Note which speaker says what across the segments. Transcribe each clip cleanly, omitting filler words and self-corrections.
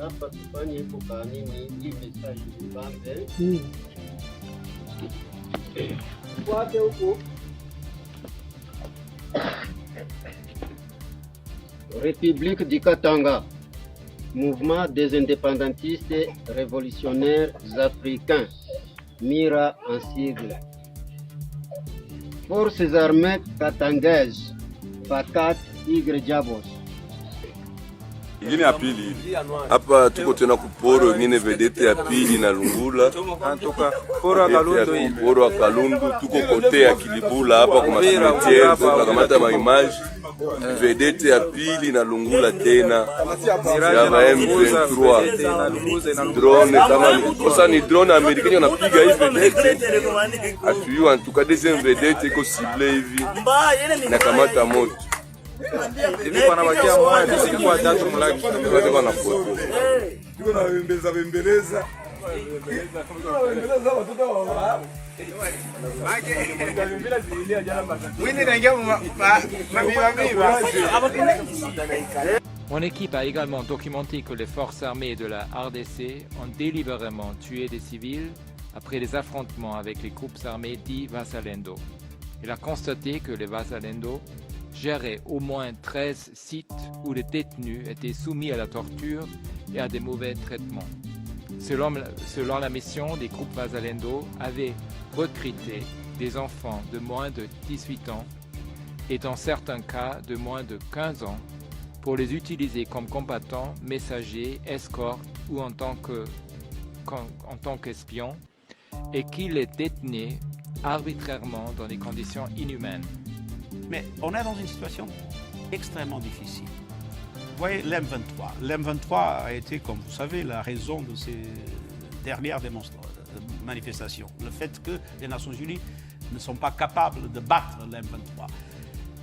Speaker 1: hapa tufanye iko kanini hii message mbambe kwake huko République du Katanga, Mouvement des indépendantistes révolutionnaires africains, MIRA en sigle. Forces armées katangaises, FACAT Y Jabos.
Speaker 2: Ingine ya pili hapa tuko tena kuporo ingine vedete ya pili na Lungula
Speaker 3: antoka poro
Speaker 2: wa Kalundu tuko kote ya Kilibula hapa kwa cimetière tunakamata ma image vedete ya pili na Lungula tena ya M23 drone kama kosa ni drone américaine unapiga hivi vedete atuyo en tout cas deuxième vedete iko ciblé hivi na kamata moto
Speaker 3: hivi pana bakia moja tusikuwa tatu mlaki
Speaker 2: wote wana foto
Speaker 3: tuko na bembeleza watoto wa
Speaker 4: Mon équipe a également documenté que les forces armées de la RDC ont délibérément tué des civils après les affrontements avec les groupes armés dits Wazalendo. Il a constaté que les Wazalendo géraient au moins 13 sites où les détenus étaient soumis à la torture et à des mauvais traitements. Selon la mission, des groupes Wazalendo avaient recruté des enfants de moins de 18 ans et dans certains cas de moins de 15 ans pour les utiliser comme combattants, messagers, escortes ou en tant qu'espions et qui les détenaient arbitrairement dans des conditions inhumaines.
Speaker 5: Mais on est dans une situation extrêmement difficile. Vous voyez, l'M23. L'M23 a été, comme vous savez, la raison de ces dernières manifestations. Le fait que les Nations Unies ne sont pas capables de battre l'M23.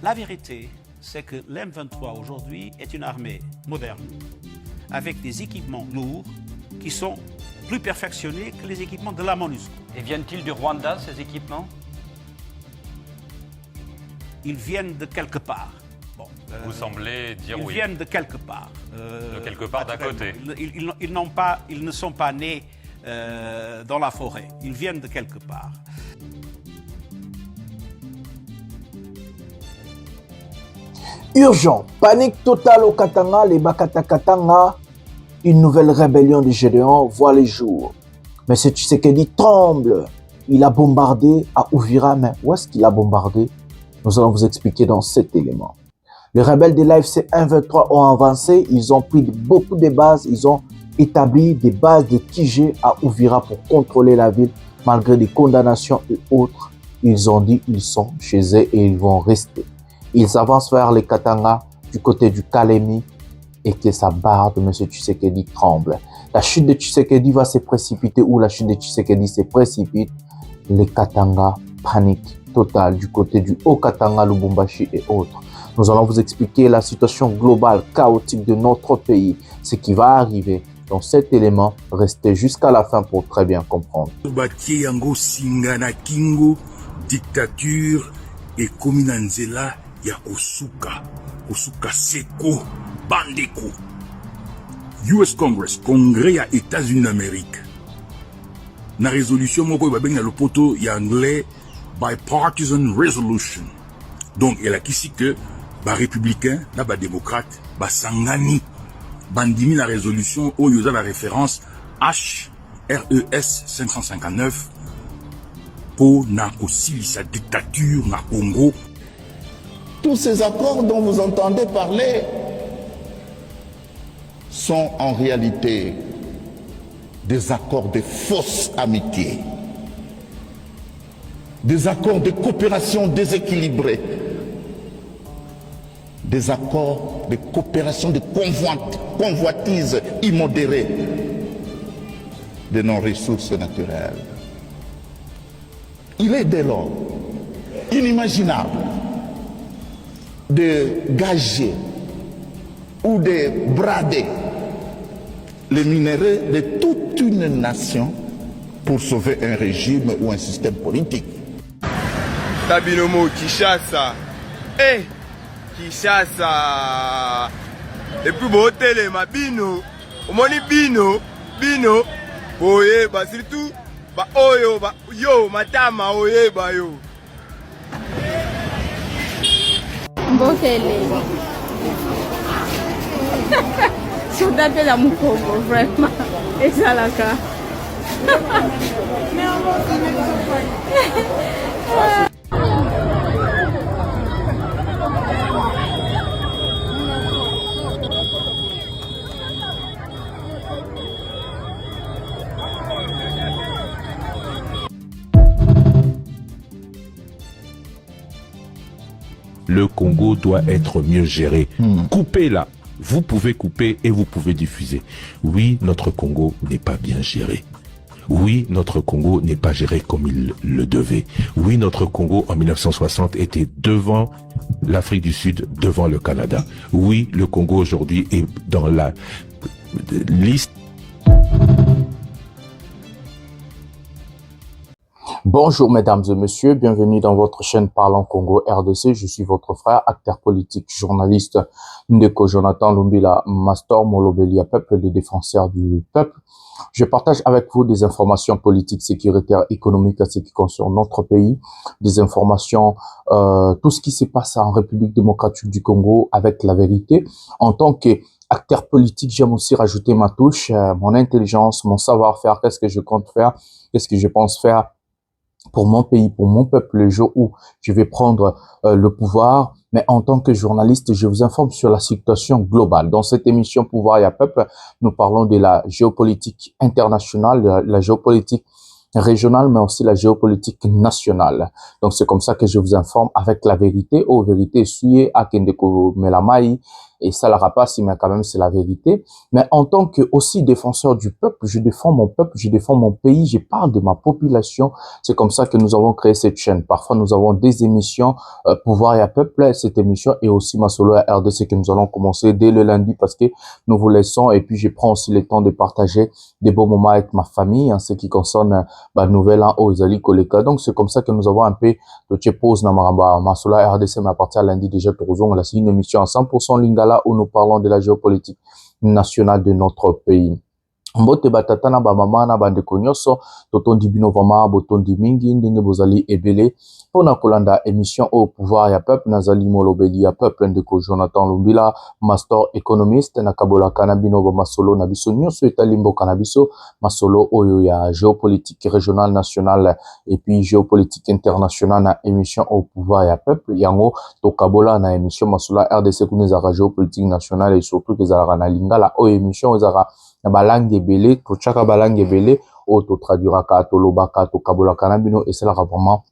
Speaker 5: La vérité, c'est que l'M23 aujourd'hui est une armée moderne, avec des équipements lourds qui sont plus perfectionnés que les équipements de la MONUSCO.
Speaker 6: Et viennent-ils du Rwanda, ces équipements ?
Speaker 5: Ils viennent de quelque part. Bon,
Speaker 6: vous semblez dire
Speaker 5: ils
Speaker 6: oui.
Speaker 5: Ils viennent de quelque part.
Speaker 6: De quelque part d'à côté.
Speaker 5: Ils ne sont pas nés dans la forêt. Ils viennent de quelque part.
Speaker 7: Urgent, panique totale au Katanga, les Bakatakatanga, une nouvelle rébellion des Gédéons voit les jours. Mais ce Tshisekedi tremble. Il a bombardé à Uvira, mais où est-ce qu'il a bombardé? Nous allons vous expliquer dans cet élément. Les rebelles de l'AFC 123 ont avancé, ils ont pris beaucoup de bases, ils ont établi des bases de TG à Uvira pour contrôler la ville, malgré des condamnations et autres. Ils ont dit qu'ils sont chez eux et ils vont rester. Ils avancent vers les Katanga, du côté du Kalemi, et que sa barre de M. Tshisekedi tremble. La chute de Tshisekedi va se précipiter, ou la chute de Tshisekedi se précipite. Les Katanga paniquent total du côté du Haut-Katanga, Lubumbashi et autres. Nous allons vous expliquer la situation globale, chaotique de notre pays, ce qui va arriver dans cet élément. Restez jusqu'à la fin pour très bien comprendre.
Speaker 8: Dictature et Kominanzela ya Kosuka Seko Bandeko. US Congress, Congrès ya États-Unis d'Amérique. Na résolution moko babenga le poto ya anglais bipartisan resolution. Donc elle a ici que ba républicain na ba démocrate ba sangani bandimi la résolution où il y a la référence HRES 559 pour na aussi sa dictature na Congo.
Speaker 9: Tous ces accords dont vous entendez parler sont en réalité des accords de fausse amitié, des accords de coopération déséquilibrés, des accords de coopération de convoitise immodérée de nos ressources naturelles. Il est dès lors inimaginable de gager ou de brader les minéraux de toute une nation pour sauver un régime ou un système politique.
Speaker 3: Tabinomo Kinshasa. Kinshasa. Et puis Botele Mabino. omoni bino oyeba surtout ba oyo ba yo matama oyeba yo
Speaker 10: Mbokele. Si on appelle à mon Congo, vraiment. Et ça là cas.
Speaker 8: Le Congo doit être mieux géré. Coupez là. Vous pouvez couper et vous pouvez diffuser. Oui, notre Congo n'est pas bien géré. Oui, notre Congo n'est pas géré comme il le devait. Oui, notre Congo en 1960 était devant l'Afrique du Sud, devant le Canada. Oui, le Congo aujourd'hui est dans la liste.
Speaker 7: Bonjour mesdames et messieurs, bienvenue dans votre chaîne Parlant Congo RDC. Je suis votre frère, acteur politique, journaliste Ndeko Jonathan Lumbila Mastor Molobelia Peuple, les défenseurs du peuple. Je partage avec vous des informations politiques, sécuritaires, économiques à ce qui concerne notre pays, des informations, tout ce qui se passe en République démocratique du Congo avec la vérité. En tant qu'acteur politique, j'aime aussi rajouter ma touche, mon intelligence, mon savoir-faire, qu'est-ce que je compte faire, qu'est-ce que je pense faire pour mon pays, pour mon peuple, le jour où je vais prendre le pouvoir. Mais en tant que journaliste, je vous informe sur la situation globale. Dans cette émission Pouvoir et à Peuple, nous parlons de la géopolitique internationale, la géopolitique régionale, mais aussi la géopolitique nationale. Donc c'est comme ça que je vous informe avec la vérité. Oh, vérité, suyé, akendeko melamai. Et ça la rapace, mais quand même c'est la vérité. Mais en tant que aussi défenseur du peuple, je défends mon peuple, je défends mon pays, je parle de ma population. C'est comme ça que nous avons créé cette chaîne. Parfois nous avons des émissions Pouvoir et à Peuple, cette émission et aussi ma solo à RDC que nous allons commencer dès le lundi parce que nous vous laissons et puis je prends aussi le temps de partager des beaux moments avec ma famille en ce qui concerne la nouvelle an aux Ali Koleka. Donc c'est comme ça que nous avons un peu de pause na maramba ma solo à RDC mais à partir de lundi déjà tourons là c'est une émission à 100% lingala où nous parlons de la géopolitique nationale de notre pays. Mbote batatana ba mama na bandeko nyonso totondi bino vraiment botondi mingi ndenge bozali ebele pona kolanda émission au pouvoir ya peuple nazali molobeli ya peuple ndeko Jonathan Lumbila master économiste na kabola kanabino ba masolo na biso nyonso etali mboka na biso masolo oyo ya géopolitique régionale nationale et puis géopolitique internationale na émission au pouvoir ya peuple yango to kabola na émission masolo RDC kunezaka géopolitique nationale et surtout kezala na lingala o émission ezara na balangue ebele tochaka balangue ebele o to traduiraka to lobaka to kabola kanabino et cela vraiment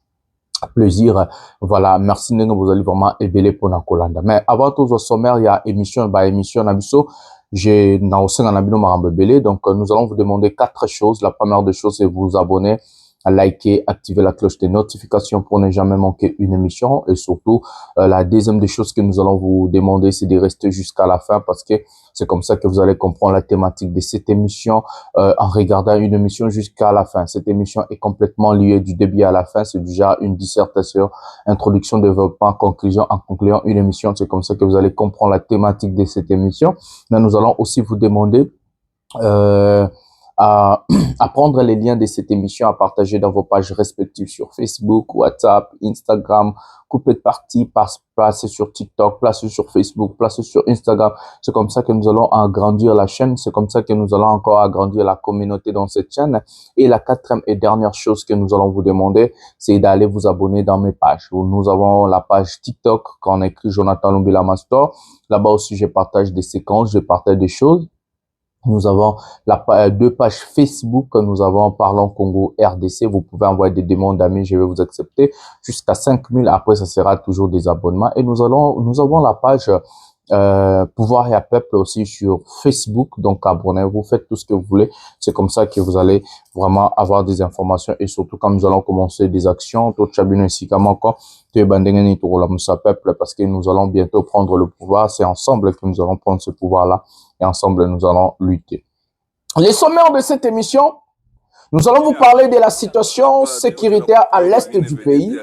Speaker 7: plaisir. Voilà, merci ndenge vous allez vraiment ebele pour na kolanda. Mais avant tout au sommaire il y a émission na biso j'ai na osenga na bino marambe ebele donc nous allons vous demander 4 choses. La première des choses c'est vous abonner, à liker, activer la cloche de notification pour ne jamais manquer une émission et surtout la deuxième des choses que nous allons vous demander c'est de rester jusqu'à la fin parce que c'est comme ça que vous allez comprendre la thématique de cette émission en regardant une émission jusqu'à la fin. Cette émission est complètement liée du début à la fin. C'est déjà une dissertation, introduction, développement, conclusion. En concluant une émission, c'est comme ça que vous allez comprendre la thématique de cette émission. Là, nous allons aussi vous demander à prendre les liens de cette émission, à partager dans vos pages respectives sur Facebook, WhatsApp, Instagram, couper de partie, placer sur TikTok, placer sur Facebook, placer sur Instagram. C'est comme ça que nous allons agrandir la chaîne. C'est comme ça que nous allons encore agrandir la communauté dans cette chaîne. Et la quatrième et dernière chose que nous allons vous demander, c'est d'aller vous abonner dans mes pages. Nous avons la page TikTok quand on écrit Jonathan Lumbila Master. Là-bas aussi, je partage des séquences, je partage des choses. Nous avons deux pages Facebook, nous avons Parlant Congo RDC. Vous pouvez envoyer des demandes d'amis, je vais vous accepter. Jusqu'à 5000, après ça sera toujours des abonnements. Et nous avons la page Pouvoir et à Peuple aussi sur Facebook. Donc abonnez-vous, faites tout ce que vous voulez. C'est comme ça que vous allez vraiment avoir des informations. Et surtout quand nous allons commencer des actions, parce que nous allons bientôt prendre le pouvoir. C'est ensemble que nous allons prendre ce pouvoir-là. Et ensemble, nous allons lutter. Les sommaires de cette émission, nous allons vous parler de la situation sécuritaire à l'est du pays.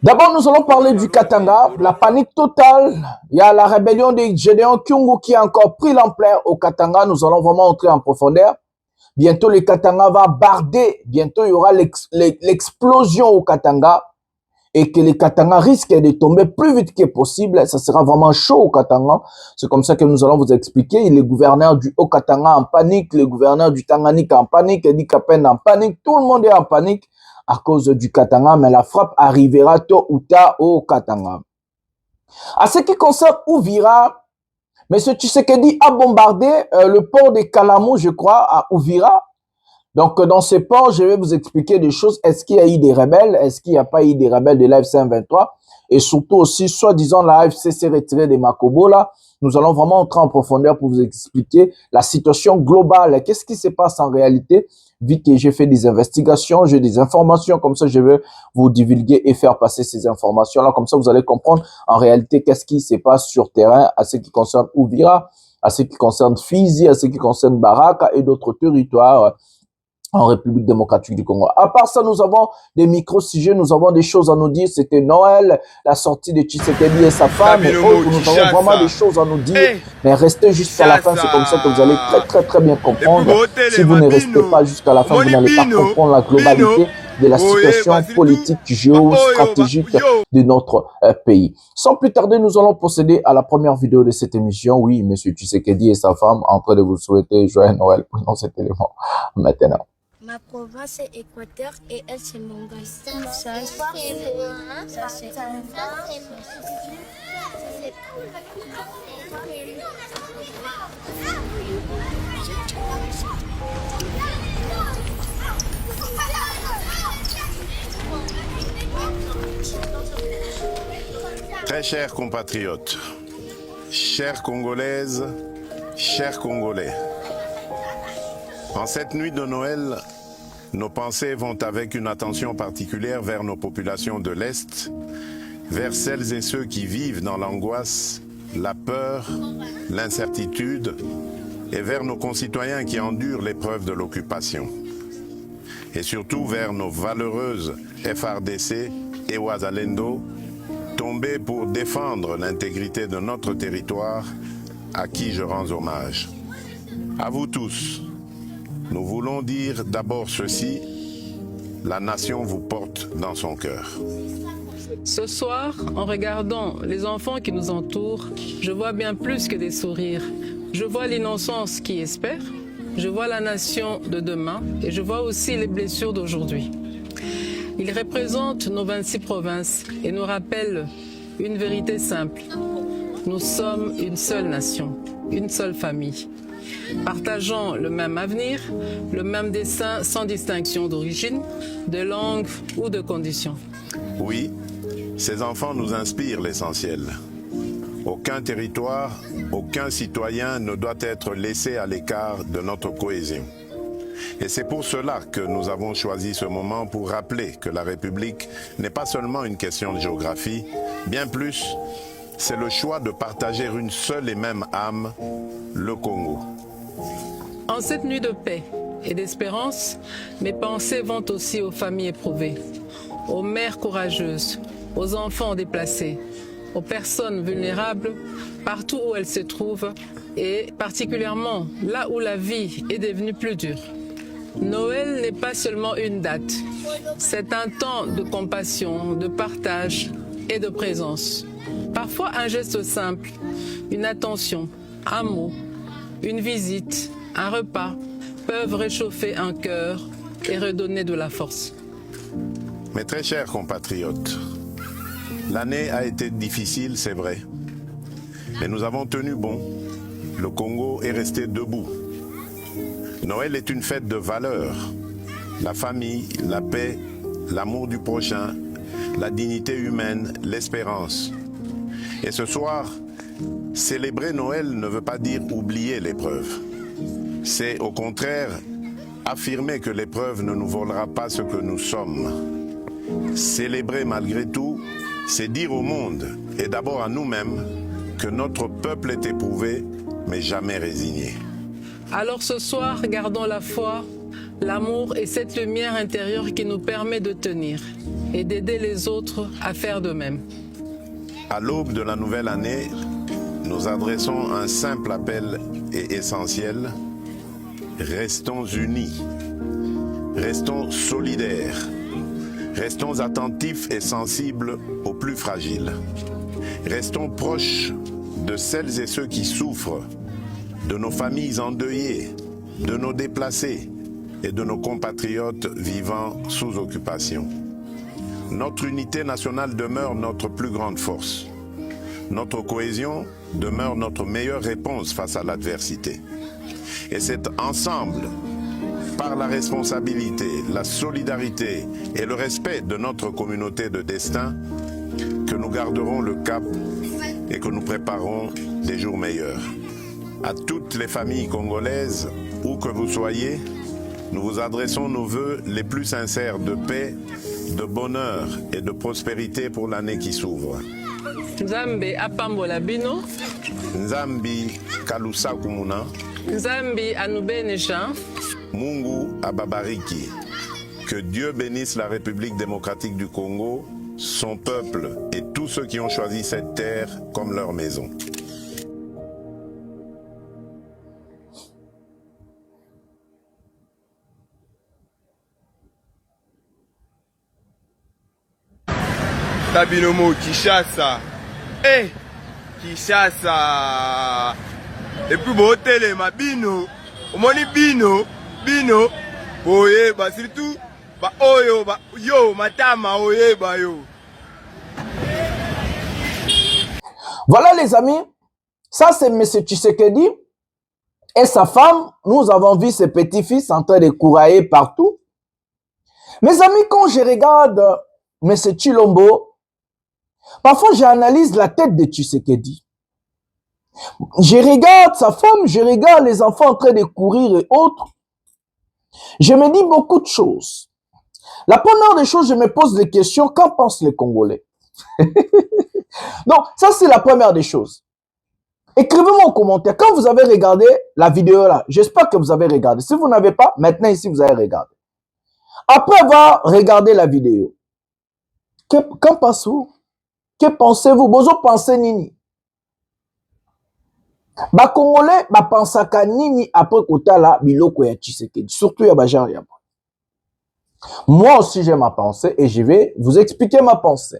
Speaker 7: D'abord, nous allons parler du Katanga, la panique totale. Il y a la rébellion des Gédéons Kyungu qui a encore pris l'ampleur au Katanga. Nous allons vraiment entrer en profondeur. Bientôt, le Katanga va barder. Bientôt, il y aura l'explosion au Katanga. Et que les Katanga risquent de tomber plus vite que possible. Ça sera vraiment chaud au Katanga. C'est comme ça que nous allons vous expliquer. Les gouverneurs du Haut-Katanga en panique, les gouverneurs du Tanganyika en panique, Edi Kapen en panique. Tout le monde est en panique à cause du Katanga, mais la frappe arrivera tôt ou tard au Katanga. À ce qui concerne Uvira, M. Tshisekedi a bombardé le port de Kalamu, je crois, à Uvira. Donc, dans ce port, je vais vous expliquer des choses. Est-ce qu'il y a eu des rebelles? Est-ce qu'il n'y a pas eu des rebelles de l'AFC M23? Et surtout aussi, soi-disant, la AFC s'est retirée des Makobo, là. Nous allons vraiment entrer en profondeur pour vous expliquer la situation globale. Qu'est-ce qui se passe en réalité? Vu que j'ai fait des investigations, j'ai des informations, comme ça, je vais vous divulguer et faire passer ces informations-là. Comme ça, vous allez comprendre en réalité qu'est-ce qui se passe sur terrain à ce qui concerne Uvira, à ce qui concerne Fizi, à ce qui concerne Baraka et d'autres territoires en République démocratique du Congo. À part ça, nous avons des micro-sujets, nous avons des choses à nous dire. C'était Noël, la sortie de Tshisekedi et sa femme, et autres. Nous avons vraiment des choses à nous dire. Mais restez jusqu'à la fin, c'est comme ça que vous allez très bien comprendre. Si vous ne restez pas jusqu'à la fin, vous n'allez pas comprendre la globalité de la situation politique, géostratégique de notre pays. Sans plus tarder, nous allons procéder à la première vidéo de cette émission. Oui, M. Tshisekedi et sa femme en train de vous souhaiter joyeux Noël pendant cet élément. Maintenant.
Speaker 11: Ma province est Équateur et elle c'est Mongol. Ça c'est moi. Ça c'est
Speaker 12: Très chers compatriotes, chères Congolaises, chers Congolais, en cette nuit de Noël, nos pensées vont avec une attention particulière vers nos populations de l'Est, vers celles et ceux qui vivent dans l'angoisse, la peur, l'incertitude, et vers nos concitoyens qui endurent l'épreuve de l'occupation. Et surtout vers nos valeureuses FARDC et Wazalendo, tombés pour défendre l'intégrité de notre territoire, à qui je rends hommage. À vous tous, nous voulons dire d'abord ceci, la nation vous porte dans son cœur.
Speaker 13: Ce soir, en regardant les enfants qui nous entourent, je vois bien plus que des sourires. Je vois l'innocence qui espère, je vois la nation de demain et je vois aussi les blessures d'aujourd'hui. Ils représentent nos 26 provinces et nous rappellent une vérité simple. Nous sommes une seule nation, une seule famille. Partageant le même avenir, le même destin sans distinction d'origine, de langue ou de condition.
Speaker 12: Oui, ces enfants nous inspirent l'essentiel. Aucun territoire, aucun citoyen ne doit être laissé à l'écart de notre cohésion. Et c'est pour cela que nous avons choisi ce moment pour rappeler que la République n'est pas seulement une question de géographie, bien plus, c'est le choix de partager une seule et même âme, le Congo.
Speaker 13: En cette nuit de paix et d'espérance, mes pensées vont aussi aux familles éprouvées, aux mères courageuses, aux enfants déplacés, aux personnes vulnérables, partout où elles se trouvent, et particulièrement là où la vie est devenue plus dure. Noël n'est pas seulement une date, c'est un temps de compassion, de partage et de présence. Parfois un geste simple, une attention, un mot, une visite, un repas peuvent réchauffer un cœur et redonner de la force.
Speaker 12: Mes très chers compatriotes, l'année a été difficile, c'est vrai, mais nous avons tenu bon. Le Congo est resté debout. Noël est une fête de valeurs. La famille, la paix, l'amour du prochain, la dignité humaine, l'espérance. Et ce soir, célébrer Noël ne veut pas dire oublier l'épreuve. C'est au contraire affirmer que l'épreuve ne nous volera pas ce que nous sommes. Célébrer malgré tout, c'est dire au monde, et d'abord à nous-mêmes, que notre peuple est éprouvé, mais jamais résigné.
Speaker 13: Alors ce soir, gardons la foi, l'amour et cette lumière intérieure qui nous permet de tenir. et d'aider les autres à faire de même.
Speaker 12: À l'aube de la nouvelle année, nous adressons un simple appel et essentiel. Restons unis, restons solidaires, restons attentifs et sensibles aux plus fragiles. Restons proches de celles et ceux qui souffrent, de nos familles endeuillées, de nos déplacés et de nos compatriotes vivant sous occupation. Notre unité nationale demeure notre plus grande force. Notre cohésion demeure notre meilleure réponse face à l'adversité. Et c'est ensemble, par la responsabilité, la solidarité et le respect de notre communauté de destin, que nous garderons le cap et que nous préparerons des jours meilleurs. À toutes les familles congolaises, où que vous soyez, nous vous adressons nos vœux les plus sincères de paix, de bonheur et de prospérité pour l'année qui s'ouvre.
Speaker 13: Nzambe apambola bino.
Speaker 12: Nzambi kalusa kumuna.
Speaker 13: Nzambi anubeneja.
Speaker 12: Mungu ababariki. Que Dieu bénisse la République démocratique du Congo, son peuple et tous ceux qui ont choisi cette terre comme leur maison.
Speaker 2: Tabinomo Kishasa. Eh, Kishasa. Et puis bon télé ma bino. Omoni bino, bino. Oye ba surtout ba oyo ba yo matama oye ba yo.
Speaker 7: Voilà les amis, ça c'est M. Tshisekedi et sa femme. Nous avons vu ses petits-fils en train de courailler partout. Mes amis, quand je regarde M. Tshilombo, parfois j'analyse la tête de Tshisekedi. Je regarde sa femme, je regarde les enfants en train de courir et autres. Je me dis beaucoup de choses. La première des choses, je me pose des questions. Qu'en pensent les Congolais? Donc, ça c'est la première des choses. Écrivez-moi en commentaire. Quand vous avez regardé la vidéo là, j'espère que vous avez regardé. Si vous n'avez pas, maintenant ici vous avez regardé. Après avoir regardé la vidéo, qu'en pensez-vous? Que pensez-vous? Bozo pensez nini? Ba Congolais ba pensaka nini après kotala biloko ya Tshisekedi, surtout ya bajar ya. Moi aussi j'ai ma pensée et je vais vous expliquer ma pensée.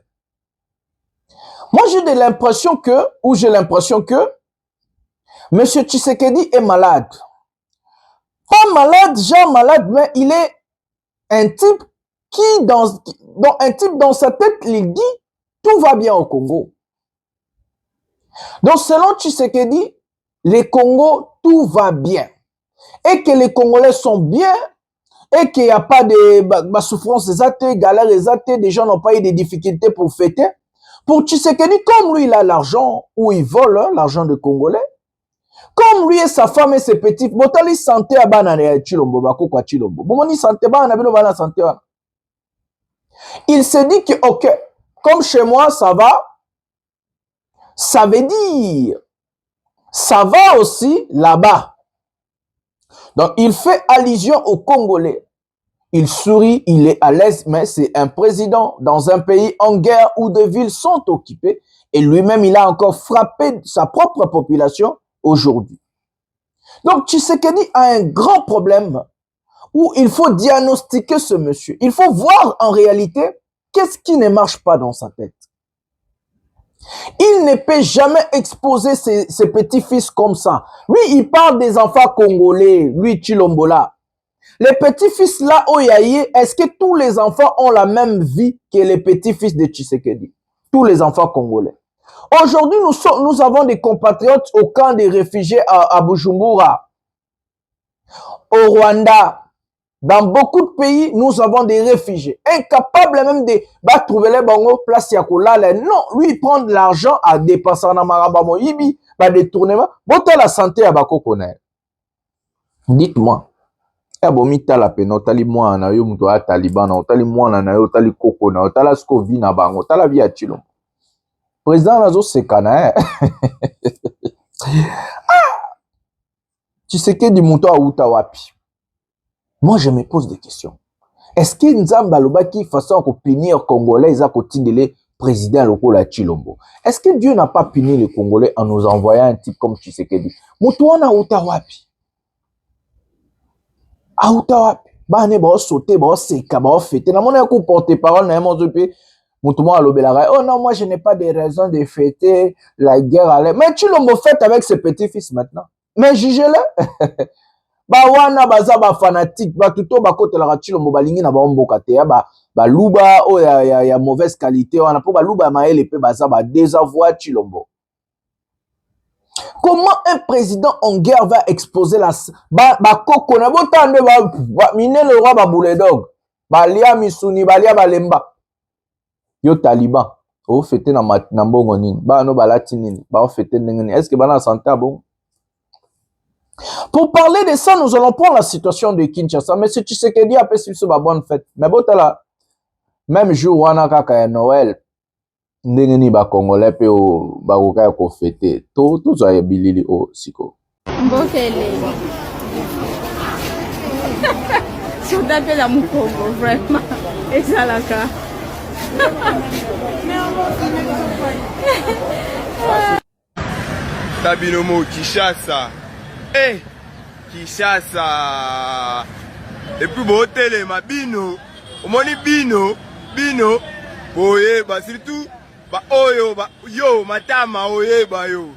Speaker 7: Moi j'ai l'impression que M. Tshisekedi est malade. Pas malade, genre malade, mais il est un type qui dans sa tête il dit tout va bien au Congo. Donc selon Tshisekedi, les Congos, tout va bien. Et que les Congolais sont bien, et qu'il n'y a pas de souffrance des athées, galère des athées, des gens n'ont pas eu de difficultés pour fêter. Pour Tshisekedi, comme lui, il a l'argent, ou il vole hein, l'argent des Congolais, comme lui et sa femme et ses petits, botali santé à banane Tshilombo, bako kwa Tshilombo. Bomoni santé bana bilo bana santé. Il se dit que, ok, comme chez moi, ça va, ça veut dire, ça va aussi là-bas. Donc, il fait allusion aux Congolais. Il sourit, il est à l'aise, mais c'est un président dans un pays en guerre où des villes sont occupées. Et lui-même, il a encore frappé sa propre population aujourd'hui. Donc, Tshisekedi a un grand problème où il faut diagnostiquer ce monsieur. Il faut voir en réalité qu'est-ce qui ne marche pas dans sa tête. Il ne peut jamais exposer ses petits-fils comme ça. Lui, il parle des enfants congolais, lui, Tshilombola. Les petits-fils là, Oyaye, est-ce que tous les enfants ont la même vie que les petits-fils de Tshisekedi? Tous les enfants congolais. Aujourd'hui, nous avons des compatriotes au camp des réfugiés à Bujumbura, au Rwanda. Dans beaucoup de pays, nous avons des réfugiés, incapables même de trouver les bons places yakolala. Non, lui, il prend de l'argent à dépenser dans Marabamo Ibi, détournement. Bota la santé à Bakokone. Dites-moi, Abomita la peine, otali moi na yo muto a Taliban, otali moi na yo, otali Kokona, otala sko vi na bango, otala vi a Tshilombo. Président Nazo Sekana, Tu sais que du muto a uta wapi. Moi, je me pose des questions. Est-ce que Nzamba Lobaki façon de punir Congolais, ils ont continué président lokola Chilombo? Est-ce que Dieu n'a pas puni les Congolais en nous envoyant un type comme Tshisekedi? Mutuana utawapi. A utawapi. Bane ba sauter, ba seka, ba fêter. Na mona ko porter parole na mo zope. Mutumo alobela. Oh non, moi je n'ai pas de raison de fêter la guerre à l'air. Mais Chilombo fête avec ses petits-fils maintenant. Mais jugez-le. Ba wana baza ba fanatique ba tuto ba kotela Chilombo balingi na ba mboka te ba luba o ya mauvaise qualité wana po ba luba maele pe baza ba désavouer Chilombo. Comment un président en guerre va exposer la ba koko na botande ba mine le roi ba bouledog ba lia misuni ba lia balemba yo taliban o fete na mbongo nini ba no balati nini ba o fete ndenge. Est-ce que bana santé bon? Pour parler de ça, nous allons prendre la situation de Kinshasa. Mais si tu sais que Dieu a fait sur ma bonne fête. Mais bon, là, même jour où on a Noël, ndenge ba Congolais pe o ba koka ko fêter. Tout ça est bilili o siko.
Speaker 10: Mbokele. Si on appelle à Mukongo, vraiment. Et ça la cas.
Speaker 2: Tabinomo Kinshasa. Eh, Kinshasa. Et puis bon télé ma bino. Omoni bino, boye ba surtout ba oyo ba yo matama oye ba yo.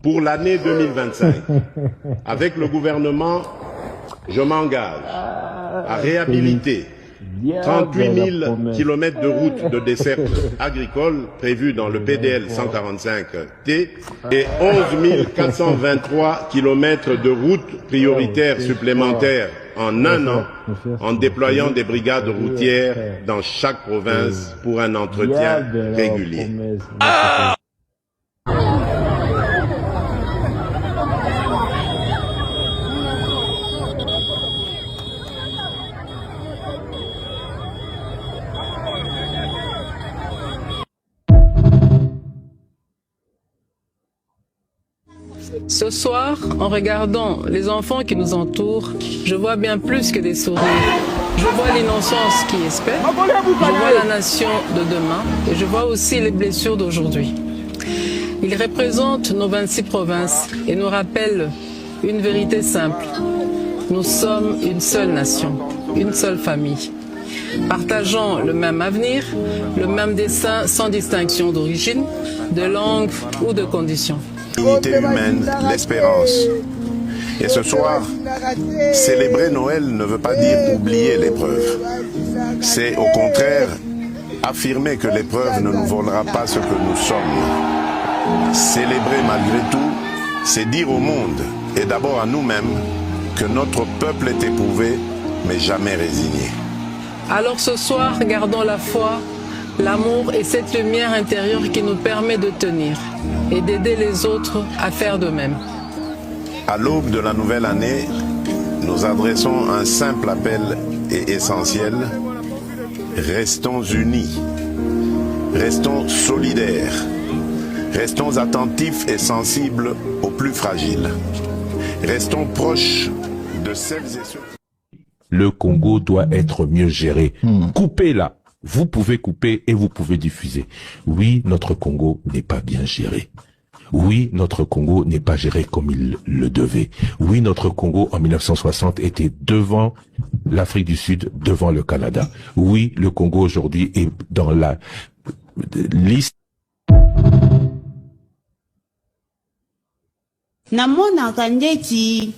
Speaker 12: Pour l'année 2025, avec le gouvernement, je m'engage à réhabiliter 38 000 km de routes de desserte agricole prévues dans le PDL 145T et 11 423 km de routes prioritaires supplémentaires en un an, en déployant des brigades routières dans chaque province pour un entretien régulier.
Speaker 13: Ce soir, en regardant les enfants qui nous entourent, je vois bien plus que des sourires. Je vois l'innocence qui espère, je vois la nation de demain et je vois aussi les blessures d'aujourd'hui. Ils représentent nos 26 provinces et nous rappellent une vérité simple. Nous sommes une seule nation, une seule famille. Partageant le même avenir, le même dessein sans distinction d'origine, de langue ou de condition.
Speaker 12: L'unité humaine, l'espérance. Et ce soir, célébrer Noël ne veut pas dire oublier l'épreuve. C'est au contraire affirmer que l'épreuve ne nous volera pas ce que nous sommes. Célébrer malgré tout, c'est dire au monde, et d'abord à nous-mêmes, que notre peuple est éprouvé, mais jamais résigné.
Speaker 13: Alors ce soir, gardons la foi, l'amour et cette lumière intérieure qui nous permet de tenir et d'aider les autres à faire de même.
Speaker 12: À l'aube de la nouvelle année, nous adressons un simple appel et essentiel. Restons unis, restons solidaires, restons attentifs et sensibles aux plus fragiles. Restons proches de celles et ceux...
Speaker 8: Le Congo doit être mieux géré. Coupez là. Vous pouvez couper et vous pouvez diffuser. Oui, notre Congo n'est pas bien géré. Oui, notre Congo n'est pas géré comme il le devait. Oui, notre Congo, en 1960, était devant l'Afrique du Sud, devant le Canada. Oui, le Congo aujourd'hui est dans la liste.
Speaker 14: Namonaka ndeti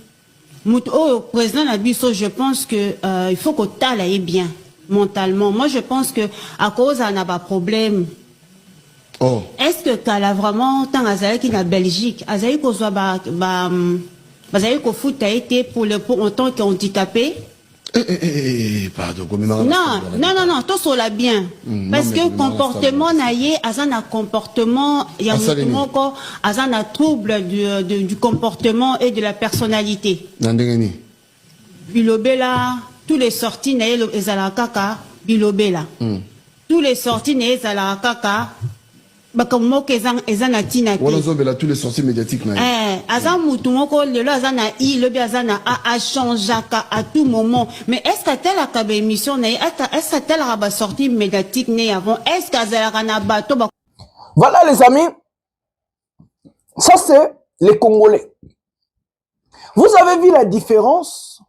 Speaker 14: mutu oyo président Nabiso, je pense que il faut que Tala est bien mentalement. Moi je pense que à cause d'un problème. Oh. Est-ce que Kala vraiment tant azali na Belgique, azali ko zo bazali ko foot a été pour en tant qu'handicapé?
Speaker 15: Pardon,
Speaker 14: non, tout cela bien. Parce que comportement naïe, azana comportement, il y a un trouble du comportement et de la personnalité. Bilobela, tous les sorties naïe ezalakaka bilobela. Tous les sorties naïe ezalakaka bakamoko ezana tina te.
Speaker 15: Wala zobela tous les sorties médiatiques naïe.
Speaker 14: Azan mutu moko lelo azana lobi azana a changeaka à tout moment. Mais est-ce que telle a émission naïe, est-ce que telle a sortie médiatique naïe avant, est-ce qu'azalaka na bato ba...
Speaker 7: Voilà les amis, ça c'est les Congolais. Vous avez vu la différence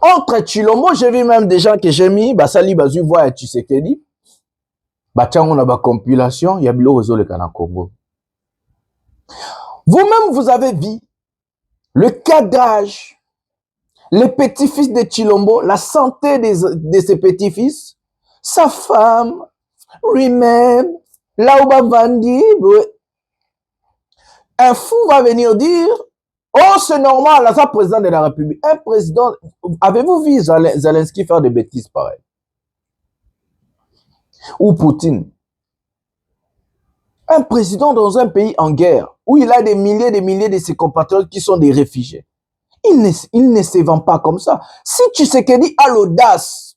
Speaker 7: entre Chilombo? J'ai vu même des gens que j'ai mis, Basali Bazu voit Tshisekedi. On a ba compilation, il y a bilo réseau le Canada Congo. Vous-même, vous avez vu le cadrage, les petits-fils de Chilombo, la santé de ses petits-fils, sa femme, lui-même, là où va Vandi. Un fou va venir dire, oh c'est normal, là ça président de la République. Un président, avez-vous vu Zelensky faire des bêtises pareilles? Ou Poutine. Un président dans un pays en guerre, où il a des milliers de ses compatriotes qui sont des réfugiés. Il ne se vend pas comme ça. Si Tshisekedi a l'audace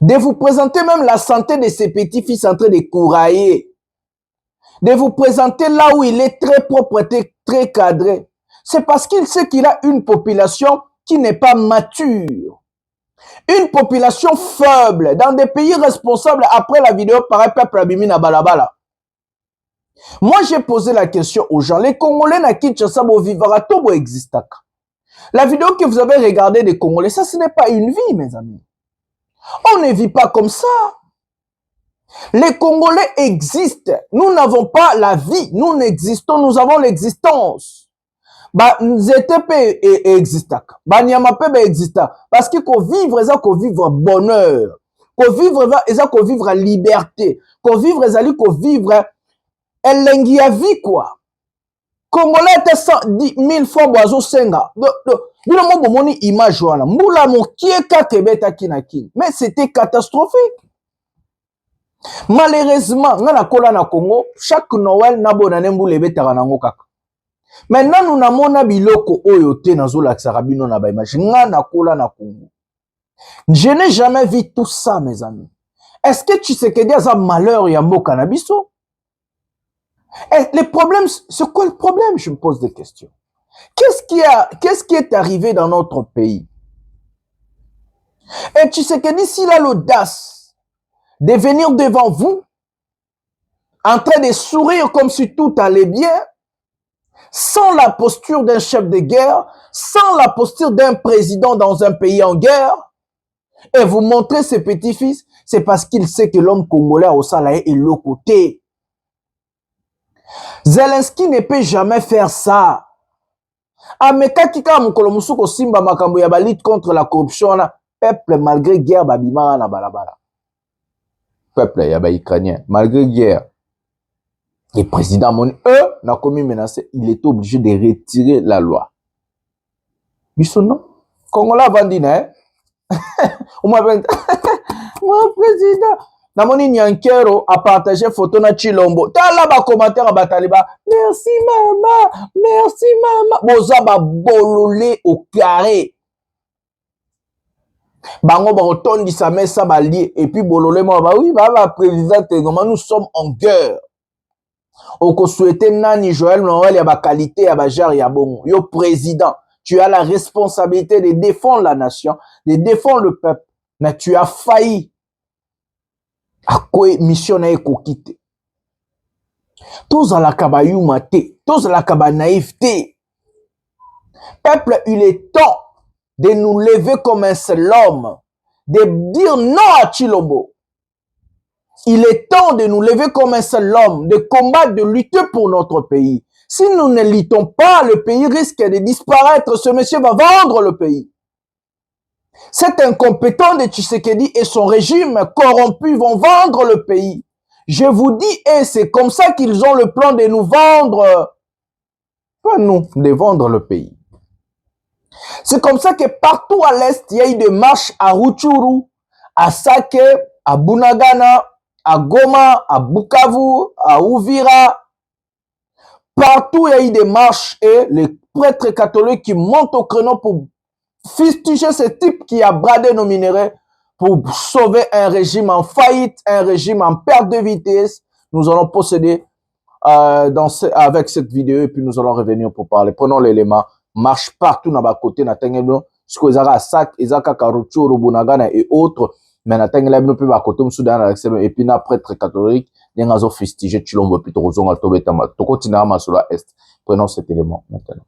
Speaker 7: de vous présenter même la santé de ses petits-fils en train de courailler, de vous présenter là où il est très propre, très cadré, c'est parce qu'il sait qu'il a une population qui n'est pas mature. Une population faible dans des pays responsables. Après la vidéo, pareil, peuple abimi na balabala. Moi, j'ai posé la question aux gens. Les Congolais na Kinshasa bo vivara tobo existaka. La vidéo que vous avez regardée des Congolais, ça, ce n'est pas une vie, mes amis. On ne vit pas comme ça. Les Congolais existent. Nous n'avons pas la vie. Nous n'existons. Nous avons l'existence. Ba nzetepe existak ba nyamape ba exista parce que ko vivre eza ko vivre bonheur, ko vivre eza ko vivre liberté, ko vivre ezali ko vivre elengi ya vie quoi. Congolais te 110 000 fois boazo senga bino mo bomoni image wana mbula mokie kaka ebeta kinakini, mais c'était catastrophique. Malheureusement nga na kola na Congo chaque Noël na bonane mbula ebetaka nango kaka. Maintenant, nous n'avons biloko oyote nazola xarabino na ba image. Ngana kola na Congo. Je n'ai jamais vu tout ça, mes amis. Est-ce que tu sais que des malheur ya mboka na biso? Et le problème, c'est quoi le problème? Je me pose des questions. Qu'est-ce qui est arrivé dans notre pays? Et tu sais que d'ici là, l'audace de venir devant vous, en train de sourire comme si tout allait bien, sans la posture d'un chef de guerre, sans la posture d'un président dans un pays en guerre, et vous montrez ses petits-fils, c'est parce qu'il sait que l'homme congolais au Salaï est le côté. Zelensky ne peut jamais faire ça. Ameka kika mukolo musuko simba makambo ya balit contre la corruption na peuple malgré guerre babima na balabala. Peuple ya ba ukrainien malgré guerre. Le président mon n'a commis menacé, il est obligé de retirer la loi. Bisono Congolais vandina on m'appelle mon président Namoni Nyankero a partagé photo na Chilombo. Tala ba commentaire ba taliba. Merci maman, merci maman. Boza ba bololé au carré. Bango ba otondi sa mesa ba lié et puis bololé mo ba oui ba président nous sommes en guerre. Oko souhaiter nani Joël Noël ya ba qualité ya ba jar ya bon. Yo président, tu as la responsabilité de défendre la nation, de défendre le peuple, mais tu as failli. À quoi mission na ekokite. Tous à la kabayuma te, tous à la kaba naïveté. Peuple, il est temps de nous lever comme un seul homme, de dire non à Chilombo. Il est temps de nous lever comme un seul homme, de combattre, de lutter pour notre pays. Si nous ne luttons pas, le pays risque de disparaître. Ce monsieur va vendre le pays. Cet incompétent de Tshisekedi et son régime corrompu vont vendre le pays. Je vous dis, et c'est comme ça qu'ils ont le plan de nous vendre, pas nous, de vendre le pays. C'est comme ça que partout à l'Est, il y a eu des marches à Rutshuru, à Sake, à Bunagana, à Goma, à Bukavu, à Uvira. Partout, il y a eu des marches et les prêtres catholiques qui montent au créneau pour fustiger ce type qui a bradé nos minéraux pour sauver un régime en faillite, un régime en perte de vitesse. Nous allons procéder avec cette vidéo et puis nous allons revenir pour parler. Prenons l'élément. Marche partout dans bas côté na tengelo ce que zara sac ezaka Rutshuru Bunagana et autres mais na tengela bino pe bas côté Soudan et puis na prêtre catholique n'engazo fustiger Chilombo puis tozonga tobetama to continue à masula est. Prenons cet élément maintenant.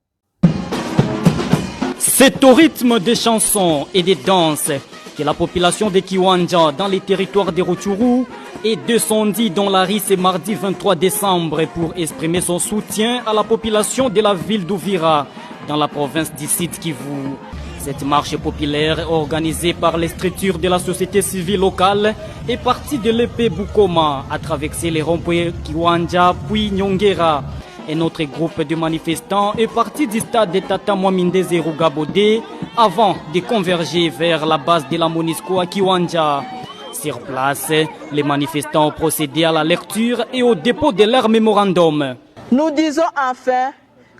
Speaker 16: C'est au rythme des chansons et des danses que la population de Kiwanja dans les territoires de Rutshuru est descendue dans la rue ce mardi 23 décembre pour exprimer son soutien à la population de la ville d'Uvira dans la province du Sud Kivu. Cette marche populaire organisée par les structures de la société civile locale est partie de l'épée Bukoma à traverser les ronds-points Kiwanja puis Nyongera. Un autre groupe de manifestants est parti du stade de Tata Mwamindeze Rugabode avant de converger vers la base de la MONUSCO à Kiwanja. Sur place, les manifestants ont procédé à la lecture et au dépôt de leur mémorandum.
Speaker 17: Nous disons enfin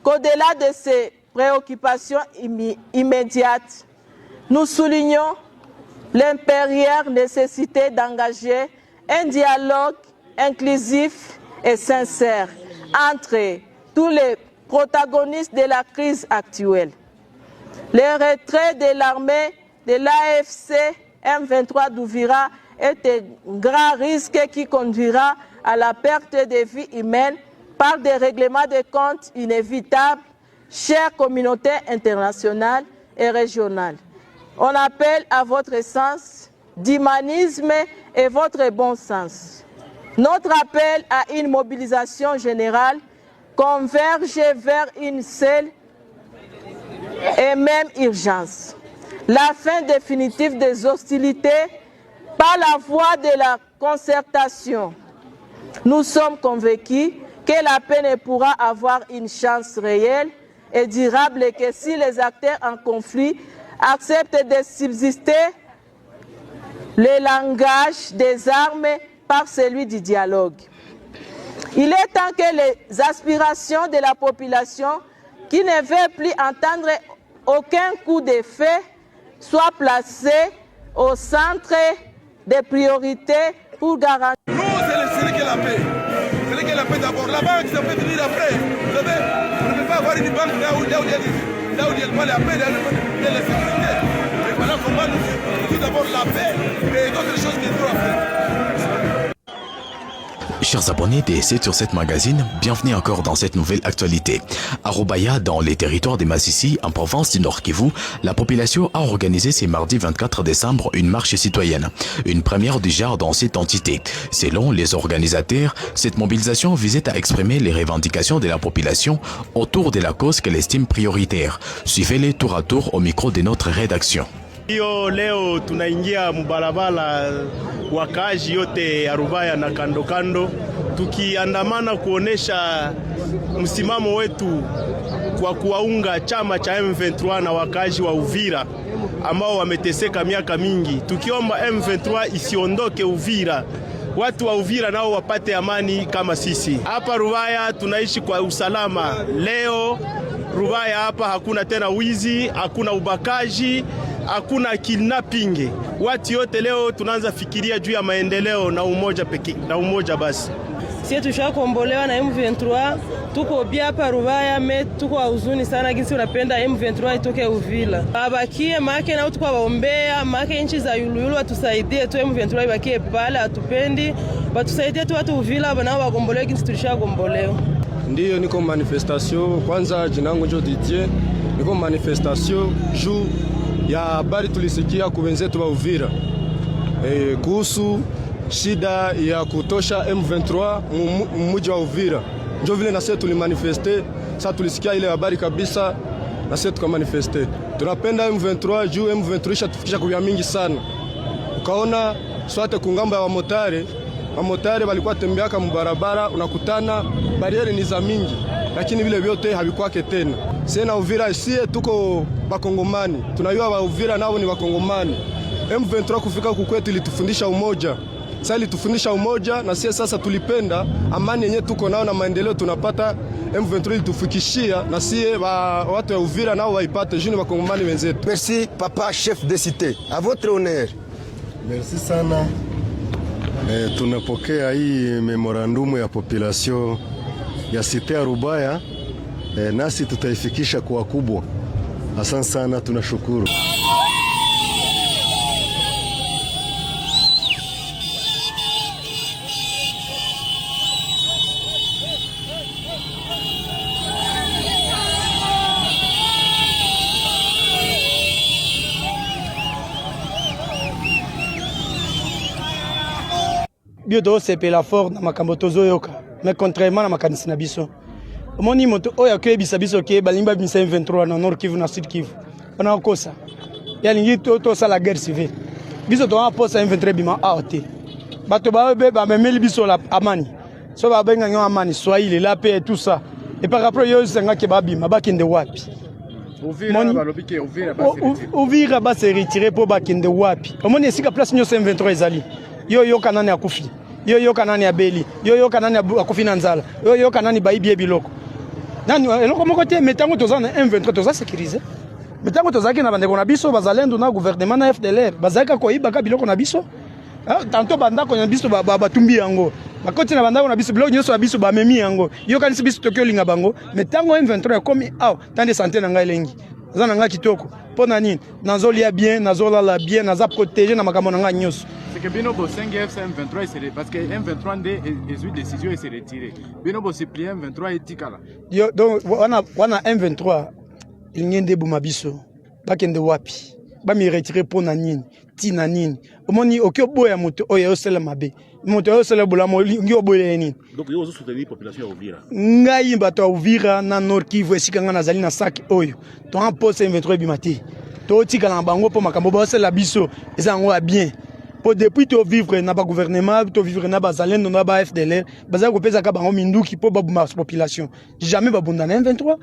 Speaker 17: qu'au-delà de ces préoccupations immédiates, nous soulignons l'impérieuse nécessité d'engager un dialogue inclusif et sincère entre tous les protagonistes de la crise actuelle. Le retrait de l'armée de l'AFC M23 d'Uvira est un grand risque qui conduira à la perte de vies humaines par des règlements de comptes inévitables, chères communautés internationales et régionales. On appelle à votre sens d'humanisme et votre bon sens. Notre appel à une mobilisation générale converge vers une seule et même urgence. La fin définitive des hostilités par la voie de la concertation. Nous sommes convaincus que la paix ne pourra avoir une chance réelle et durable que si les acteurs en conflit acceptent de subsister le langage des armes par celui du dialogue. Il est temps que les aspirations de la population qui ne veut plus entendre aucun coup de feu soient placées au centre des priorités pour garantir.
Speaker 2: Nous, c'est que la paix. C'est que la paix d'abord.
Speaker 18: la banque, ça peut venir après. Vous savez, on ne peut pas avoir une banque là où il y a pas la paix, il y a la sécurité. Mais voilà comment nous tout d'abord la paix et d'autres choses qui nous après.
Speaker 19: Chers abonnés des 7 sur 7 magazine, bienvenue encore dans cette nouvelle actualité. À Rubaya, dans les territoires des Massissi, en province du Nord Kivu, la population a organisé ce mardi 24 décembre une marche citoyenne, une première du genre dans cette entité. Selon les organisateurs, cette mobilisation visait à exprimer les revendications de la population autour de la cause qu'elle estime prioritaire. Suivez-les tour à tour au micro de notre rédaction.
Speaker 20: Leo tunaingia mubarabara wakazi yote ya Rubaya na kando kando, tukiandamana kuonesha msimamo wetu kwa kuwaunga chama cha M23 na wakazi wa Uvira ambao wameteseka miaka mingi, tukiomba M23 isiondoke Uvira, watu wa Uvira nao wapate amani kama sisi. Hapa Rubaya tunaishi kwa usalama. Leo Rubaya hapa hakuna tena wizi, hakuna ubakaji, hakuna kidnapping. Watu yote leo tunaanza fikiria juu ya maendeleo na umoja pekee, na umoja basi.
Speaker 17: Sisi tushakombolewa na M23, tuko bia hapa Rubaya, tuko huzuni sana jinsi unapenda M23 itoke Uvira. Abakie make na tuko waombea, make nchi za yuluyulu watusaidie tu M23 ibakie pale, atupendi, watusaidie tu watu Uvira nao wakombolewe jinsi tulishakombolewa.
Speaker 21: Ndiyo niko manifestation, kwanza jina langu njo Didier, niko manifestation juu ya habari tulisikia kuwenzetu wa Uvira kuhusu shida ya kutosha M23 mji wa Uvira. Ndio vile na sisi tulimanifeste, sasa tulisikia ile habari kabisa na sisi tukamanifeste. Tunapenda M23 juu M23 ishatufikisha kwa mingi sana. Ukaona swate kungamba ya wamotare walikuwa tembeaka mbarabara, unakutana bariere ni za mingi, lakini vile vyote havikwake tena. Sena Uvira sie tuko bakongomani, tunayua wa Uvira nao ni bakongomani. M23 kufika huku kwetu ilitufundisha umoja. Sasa ilitufundisha umoja na sie sasa tulipenda amani yenyewe tuko nao na maendeleo tunapata. M23 ilitufikishia na sie watu wa Uvira nao waipate juni bakongomani wenzetu.
Speaker 2: Merci papa chef de cité. À votre honneur.
Speaker 22: Merci sana. Tunapokea hii memorandumu ya population ya cité ya Rubaya. Nasi tutaifikisha kwa wakubwa. Asante sana, tunashukuru.
Speaker 23: Biodo sepela fort na makambo tozoyoka, mais contrairement na makanisi na biso. Omoni moto oya ke bisabiso ke balimba bimisa 23 na Nord Kivu na Sud Kivu. Ona kosa. Ya lingi to sala guerre civile. Biso to a posa 23 bima aote. Bato ba memeli biso la amani. So ba benga nyo amani, Swahili, la paix et tout ça. Et par rapport yo senga ke babima bakende wapi. Uvira ba se retirer pour bakende wapi. Omoni esika place nyo 23 ezali. Yo kanani akufi. Yo kanani abeli. Yo kanani akufi na nzala. Yo kanani baibie biloko. Nani eloko moko te metango toza na M23 toza sécurisé. Metango toza ki na bandeko na biso bazalendo na gouvernement na FDLR. Bazaka ko ibaka biloko na biso. Tanto bandako na biso batumbi yango. Bakoti na bandako na biso biloko nyoso na biso ba memi yango. Yo kanisi biso tokyo linga bango. Metango M23 komi tande santé na ngai lengi. Za na ngai kitoko. Pona nini? Nazolia bien, nazolala bien, naza protéger na makambo na ngai nyoso.
Speaker 3: C'est que Bino Bosengue FC-M23 parce que M23 est une décision et s'est retiré. Bino Bosipli M23 et Tikala.
Speaker 23: Donc wana M23 il ngende bumabiso. Bakende wapi? Ba mi retirer pour nini? Ti nini? Omoni okyo boya moto oya osela mabe. Moto osela bolamo ngio boya nini?
Speaker 24: Donc yo soutenir population ya Uvira.
Speaker 23: Ngai bato ya Uvira na Nord Kivu esika nga nazali na sac oyo. To en poste M23 bimati. To tikala na bango po makambo ba osela biso ezango ya bien. Pour depuis to vivre na ba gouvernement, to vivre na ba zalendo na ba FDLR, baza ko pesa ka bango minduki po ba buma population. Jamais ba bunda na M23.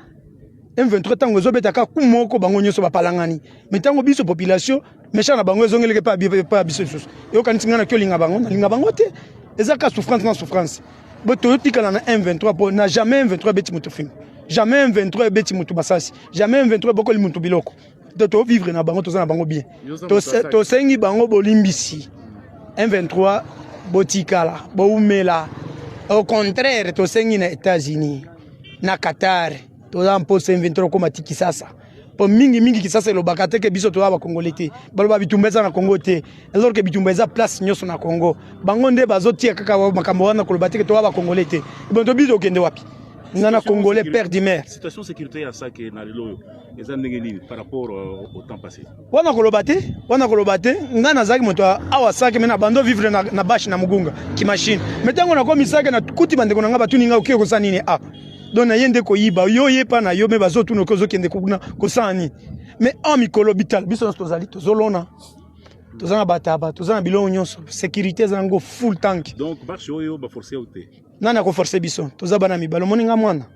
Speaker 23: M23 tango zo betaka kumoko bango nyoso ba palangani. Metango biso population, méchant na bango zongeleke pa biso sus. Yo kanitsinga na kyo linga bango te. Ezaka souffrance na souffrance. Bo to tikala na M23 po na jamais M23 beti mutu film. Jamais M23 beti mutu basasi. Jamais M23 boko li mutu biloko. To vivre na bango toza na bango bien. To sengi bango bolimbisi. M23 botikala, boumela. Au contraire, to sengi na États-Unis, na Qatar, to za mposa M23 koma tikisasa. Po mingi kisasa lo bakate ke biso to ba Congolais te. Baloba bitumbeza na Congo te. Alors que bitumbeza place nyoso na Congo. Bango nde bazotia kaka makambo wana ko bateke to ba Congolais te. Bon to biso kende wapi? Nana Congolais père du maire.
Speaker 24: Situation sécuritaire ça que na lelo ezandengeni par rapport au temps passé.
Speaker 23: Wana kolobate, ngana zaki moto awa saki mena bando vivre na bashi na mugunga ki machine. Metango na komi saki na kuti bande ko nga batu ninga okiyo kosa nini a. Donc na yende ko yiba yo yepa na yo me bazo tuno kozo kende kuna kosani. Mais en mikolo bital biso tozali tozolona. Tozana bataba, tozana bilongo nyonso, sécurité zango full tank.
Speaker 24: Donc marche oyo ba forcer outé.
Speaker 23: Nana ko forcer biso, tozabana mibalo moninga mwana.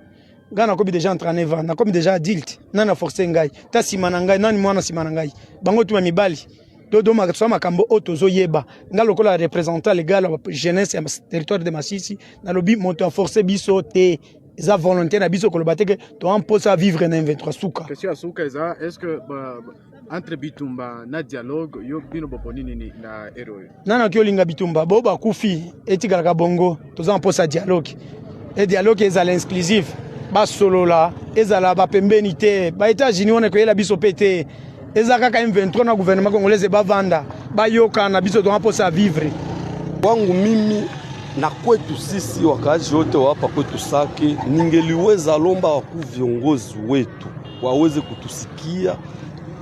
Speaker 23: Ngana kobi déjà entre 9 ans, na kobi déjà adulte. Nana forcer ngai, ta simana ngai, nani mwana simana ngai. Bango tuma mibali. Dodo makatso makambo otozo yeba. Ngalo kola représentant légal la jeunesse ya territoire de Masisi, na lobi moto a forcer biso te. Eza volonté na biso kolobate que to en pose à vivre na 23 souka.
Speaker 3: Question à souka est-ce que entre bitumba na dialogue yo bino boponi nini na héros?
Speaker 23: Nana ki olinga bitumba bo ba kufi etikala bongo to en pose à dialogue. Et dialogue ezala exclusif. Ba solo la ezala ba pembeni te. Ba États-Unis on ekoyela biso pété. Ezaka ka M23 na gouvernement congolais ba vanda. Ba yoka na biso to en pose à vivre.
Speaker 1: Wangu mimi na kwetu sisi wakazi wote hapa kwetu Sake, ningeliweza lomba wakuu viongozi wetu waweze kutusikia.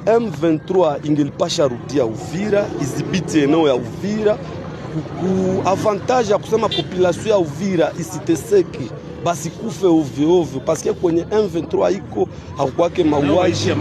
Speaker 1: M23 ingelipasha rudia Uvira, izibiti eneo ya Uvira, ku avantage ya kusema population ya Uvira isiteseke, basi kufe ovyo ovyo, paske kwenye M23 iko hakuwake mauaji,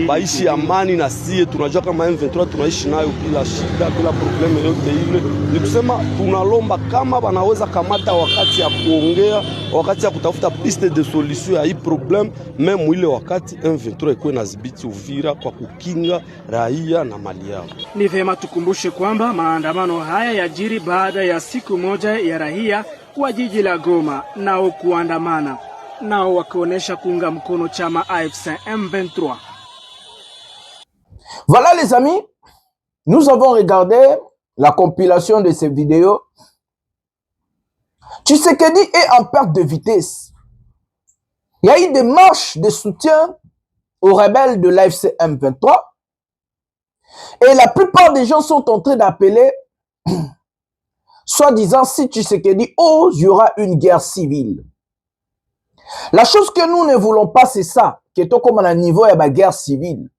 Speaker 1: baishi amani na sie tunajua kama M23 tunaishi nayo bila shida, bila probleme yote ile. Ni kusema tunalomba kama wanaweza kamata wakati ya kuongea, wakati ya kutafuta piste de solution ya hii problem, meme ile wakati M23 iko na zibiti Uvira kwa kukinga raia na mali yao.
Speaker 4: Ni vema tukumbushe kwamba maandamano haya yajiri baada ya siku moja ya raia wa jiji la Goma nao kuandamana, nao wakionyesha kuunga mkono chama AFC M23.
Speaker 7: Voilà les amis, nous avons regardé la compilation de ces vidéos. Tshisekedi est en perte de vitesse. Il y a eu des marches de soutien aux rebelles de l'AFC M23 et la plupart des gens sont en train d'appeler soi-disant, si Tshisekedi ose, il y aura une guerre civile. La chose que nous ne voulons pas, c'est ça, qui est comme à un niveau de la guerre civile.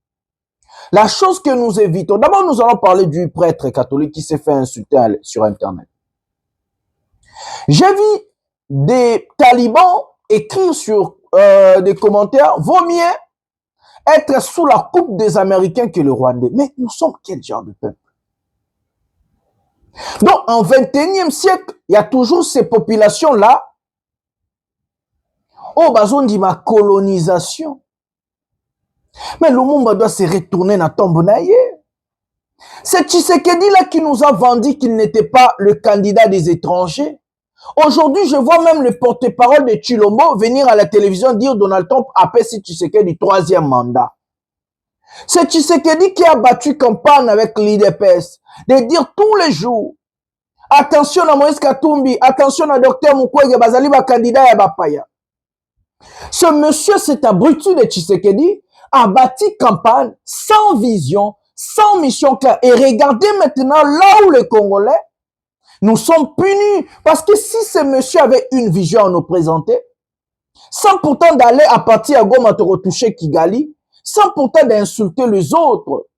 Speaker 7: La chose que nous évitons, d'abord nous allons parler du prêtre catholique qui s'est fait insulter sur Internet. J'ai vu des talibans écrire sur des commentaires, vaut mieux être sous la coupe des Américains que le Rwandais. Mais nous sommes quel genre de peuple? Donc, en 21e siècle, il y a toujours ces populations-là. Oh, bazon dit ma colonisation. Mais le monde doit se retourner dans tombe naïe. C'est Tshisekedi-là qui nous a vendu qu'il n'était pas le candidat des étrangers. Aujourd'hui, je vois même le porte-parole de Chilombo venir à la télévision dire Donald Trump appelle Tshisekedi 3e mandat. C'est Tshisekedi qui a battu campagne avec l'IDPS, de dire tous les jours, attention à Moïse Katumbi, attention à Dr Mukwege, bazali ba candidat ya bapaya. Ce monsieur, cet abruti de Tshisekedi, a bâti campagne sans vision, sans mission claire. Et regardez maintenant là où les Congolais, nous sommes punis. Parce que si ce monsieur avait une vision à nous présenter, sans pourtant d'aller à partir à Goma te retoucher Kigali, sans pourtant d'insulter les autres,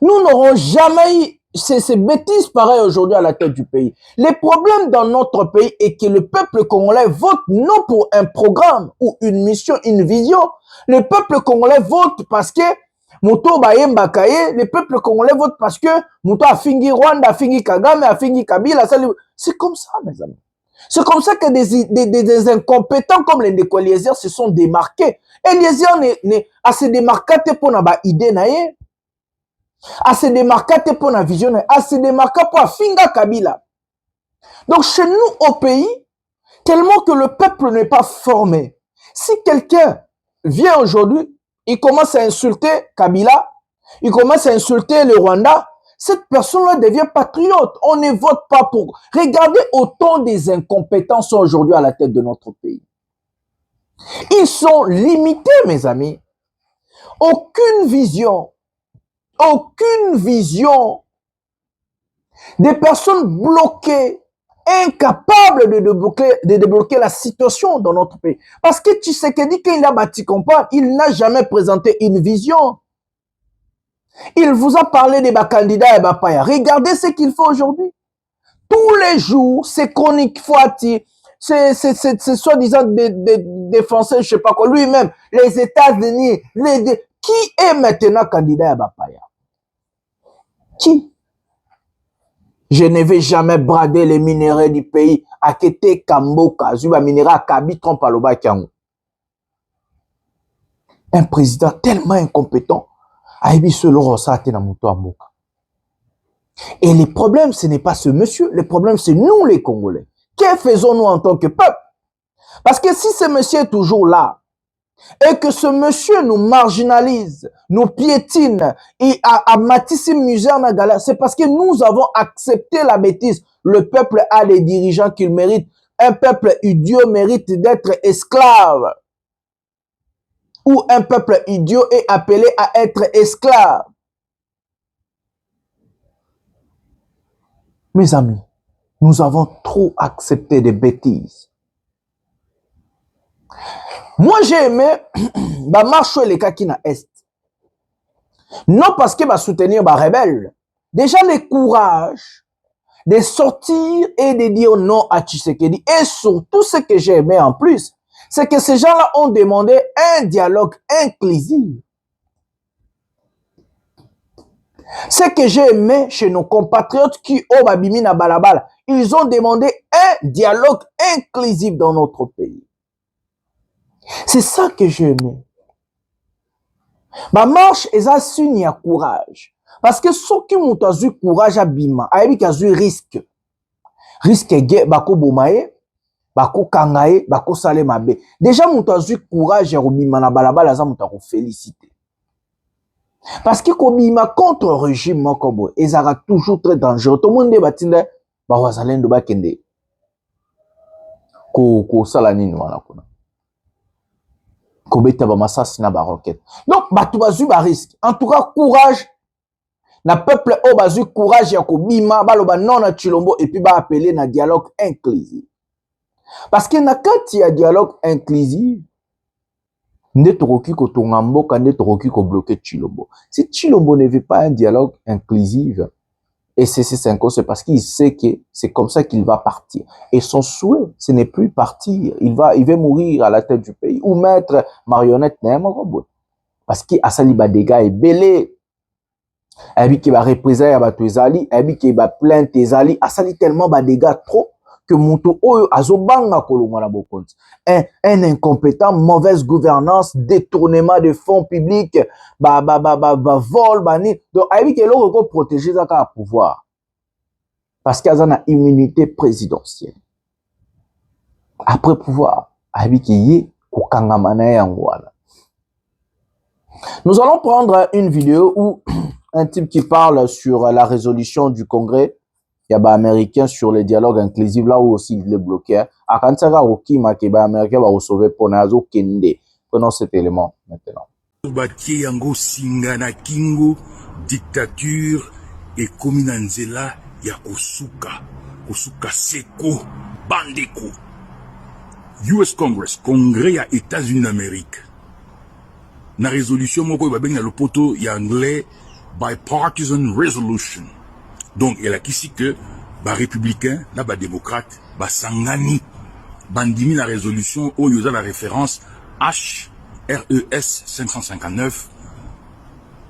Speaker 7: nous n'aurons jamais eu ces bêtises pareilles aujourd'hui à la tête du pays. Le problème dans notre pays est que le peuple congolais vote non pour un programme ou une mission, une vision. Le peuple congolais vote parce que Muto Bayemba Kaye, le peuple congolais vote parce que Muto a fingi Rwanda, a fingi Kagame, a fingi Kabila. C'est comme ça, mes amis. C'est comme ça que des incompétents comme les Ndeko Eliezer se sont démarqués. Eliezer a se démarqué pour na idée naie, a se démarqué pour na vision, a se démarqué pour finga Kabila. Donc chez nous au pays, tellement que le peuple n'est pas formé. Si quelqu'un vient aujourd'hui, il commence à insulter Kabila, il commence à insulter le Rwanda, cette personne-là devient patriote. On ne vote pas pour. Regardez autant des incompétents sont aujourd'hui à la tête de notre pays. Ils sont limités, mes amis. Aucune vision. Aucune vision. Des personnes bloquées, incapables de débloquer la situation dans notre pays. Parce que Tshisekedi, quand il a bâti campagne, il n'a jamais présenté une vision. Il vous a parlé des candidats et Bapaya. Regardez ce qu'il fait aujourd'hui. Tous les jours, ces chroniques Fouati, c'est soi-disant des Français, je sais pas quoi, lui-même, les États-Unis, qui est maintenant candidat à Bapaya? Qui? Je ne vais jamais brader les minéraux du pays. Akete Kamboka, Zuba minera Kabi Trompaloba Kiango. Un président tellement incompétent. Et le problème, ce n'est pas ce monsieur. Le problème, c'est nous les Congolais. Que faisons-nous en tant que peuple? Parce que si ce monsieur est toujours là, et que ce monsieur nous marginalise, nous piétine, et a matissé misère na galère, c'est parce que nous avons accepté la bêtise. Le peuple a les dirigeants qu'il mérite. Un peuple idiot mérite d'être esclave. Ou un peuple idiot est appelé à être esclave. Mes amis, nous avons trop accepté des bêtises. Moi, j'ai aimé la marche les Kakina Est. Non parce que va soutenir les rebelles. Déjà, le courage de sortir et de dire non à Tshisekedi. Et surtout, ce que j'ai aimé en plus, c'est que ces gens-là ont demandé un dialogue inclusif. Ce que j'ai aimé chez nos compatriotes qui ont babimi na balabala, ils ont demandé un dialogue inclusif dans notre pays. C'est ça que j'ai aimé. Ma marche est à signer courage. Parce que ceux qui ont eu courage à bima, a eu risque. Risque est bako bomaye, bako kangaye, bako sale mabe. Déjà, mon eu courage à bima na balabala, ça m'a félicité. Parce que kobima contre le régime mokobo, ils sont toujours très dangereux. Tout le monde batinde ba wazalendo ba kende. Ko salani wana kuna. Kobeta ba masasi na ba roquette. Donc batu bazu ba risque. En tout cas courage. Na peuple o bazu courage ya kobima baloba non na Tshilombo et puis ba appeler na dialogue inclusif. Parce que na kati ya dialogue inclusif Ndetoroki ko tongamboka ndetoroki ko bloquer Tshilombo. Si Tshilombo ne veut pas un dialogue inclusif, et c'est parce qu'il sait que c'est comme ça qu'il va partir. Et son souhait, ce n'est plus partir. Il va mourir à la tête du pays ou mettre marionnette n'importe. Parce qu'il a sali ba dégâts et belé. Et qui va représailles à Batouezali, et qui va plaindre Tezali, a sali tellement ba dégâts trop que Mouto Oyo azobanga kolonga na bokonzi. Un incompétent, mauvaise gouvernance, détournement de fonds publics, vol, bani. Donc, aïe, que l'on peut protéger ça pouvoir. Parce qu'il y a une immunité présidentielle. Après pouvoir, aïe, qu'il y ait nous allons prendre une vidéo où un type qui parle sur la résolution du Congrès. Il y a des Américains sur le dialogue inclusif, là où aussi il est bloqué. À quand ça va au Kima, qui est Américain va sauver Ponazo Kende. Prenons cet élément maintenant.
Speaker 8: Yango Singana Kingo, dictature et Kominanzela ya Kosuka Seko, Bandeko. US Congress, Congrès ya États-Unis d'Amérique. Na résolution, moko va bien le poto ya anglais, bipartisan resolution. Donc, il y a ici que, bah, républicain, là, bah, démocrate, bah, sangani, bandimi la résolution, où il y a la référence HRES 559,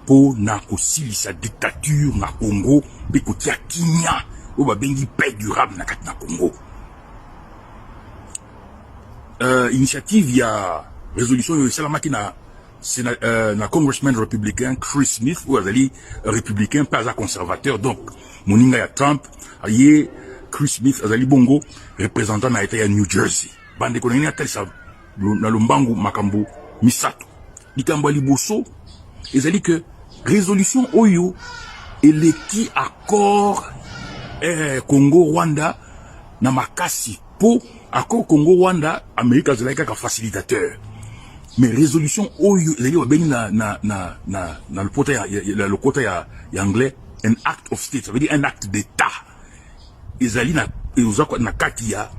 Speaker 8: pour na kosili sa dictature, na Congo, bekoti ya Kinya, où bah, bengi paix durable na kat na Congo. Initiative, il y a résolution, il y a salamaki na congressman républicain Chris Smith, ou azali républicain, pas un conservateur, donc, Moninga ya Trump, aye Chris Smith, azali bongo, représentant na état ya New Jersey. Bande koneni atel sa, na lombangu makambo, misato. Likambo liboso, ezali que, résolution oyo, eleki accord Congo-Rwanda na makasi po accord Congo-Rwanda Amérique azalaki kaka facilitateur. Mais résolution oyo ezali babengi na le quota ya anglais an act of state, ça veut dire un acte d'état. Ezali na kati ya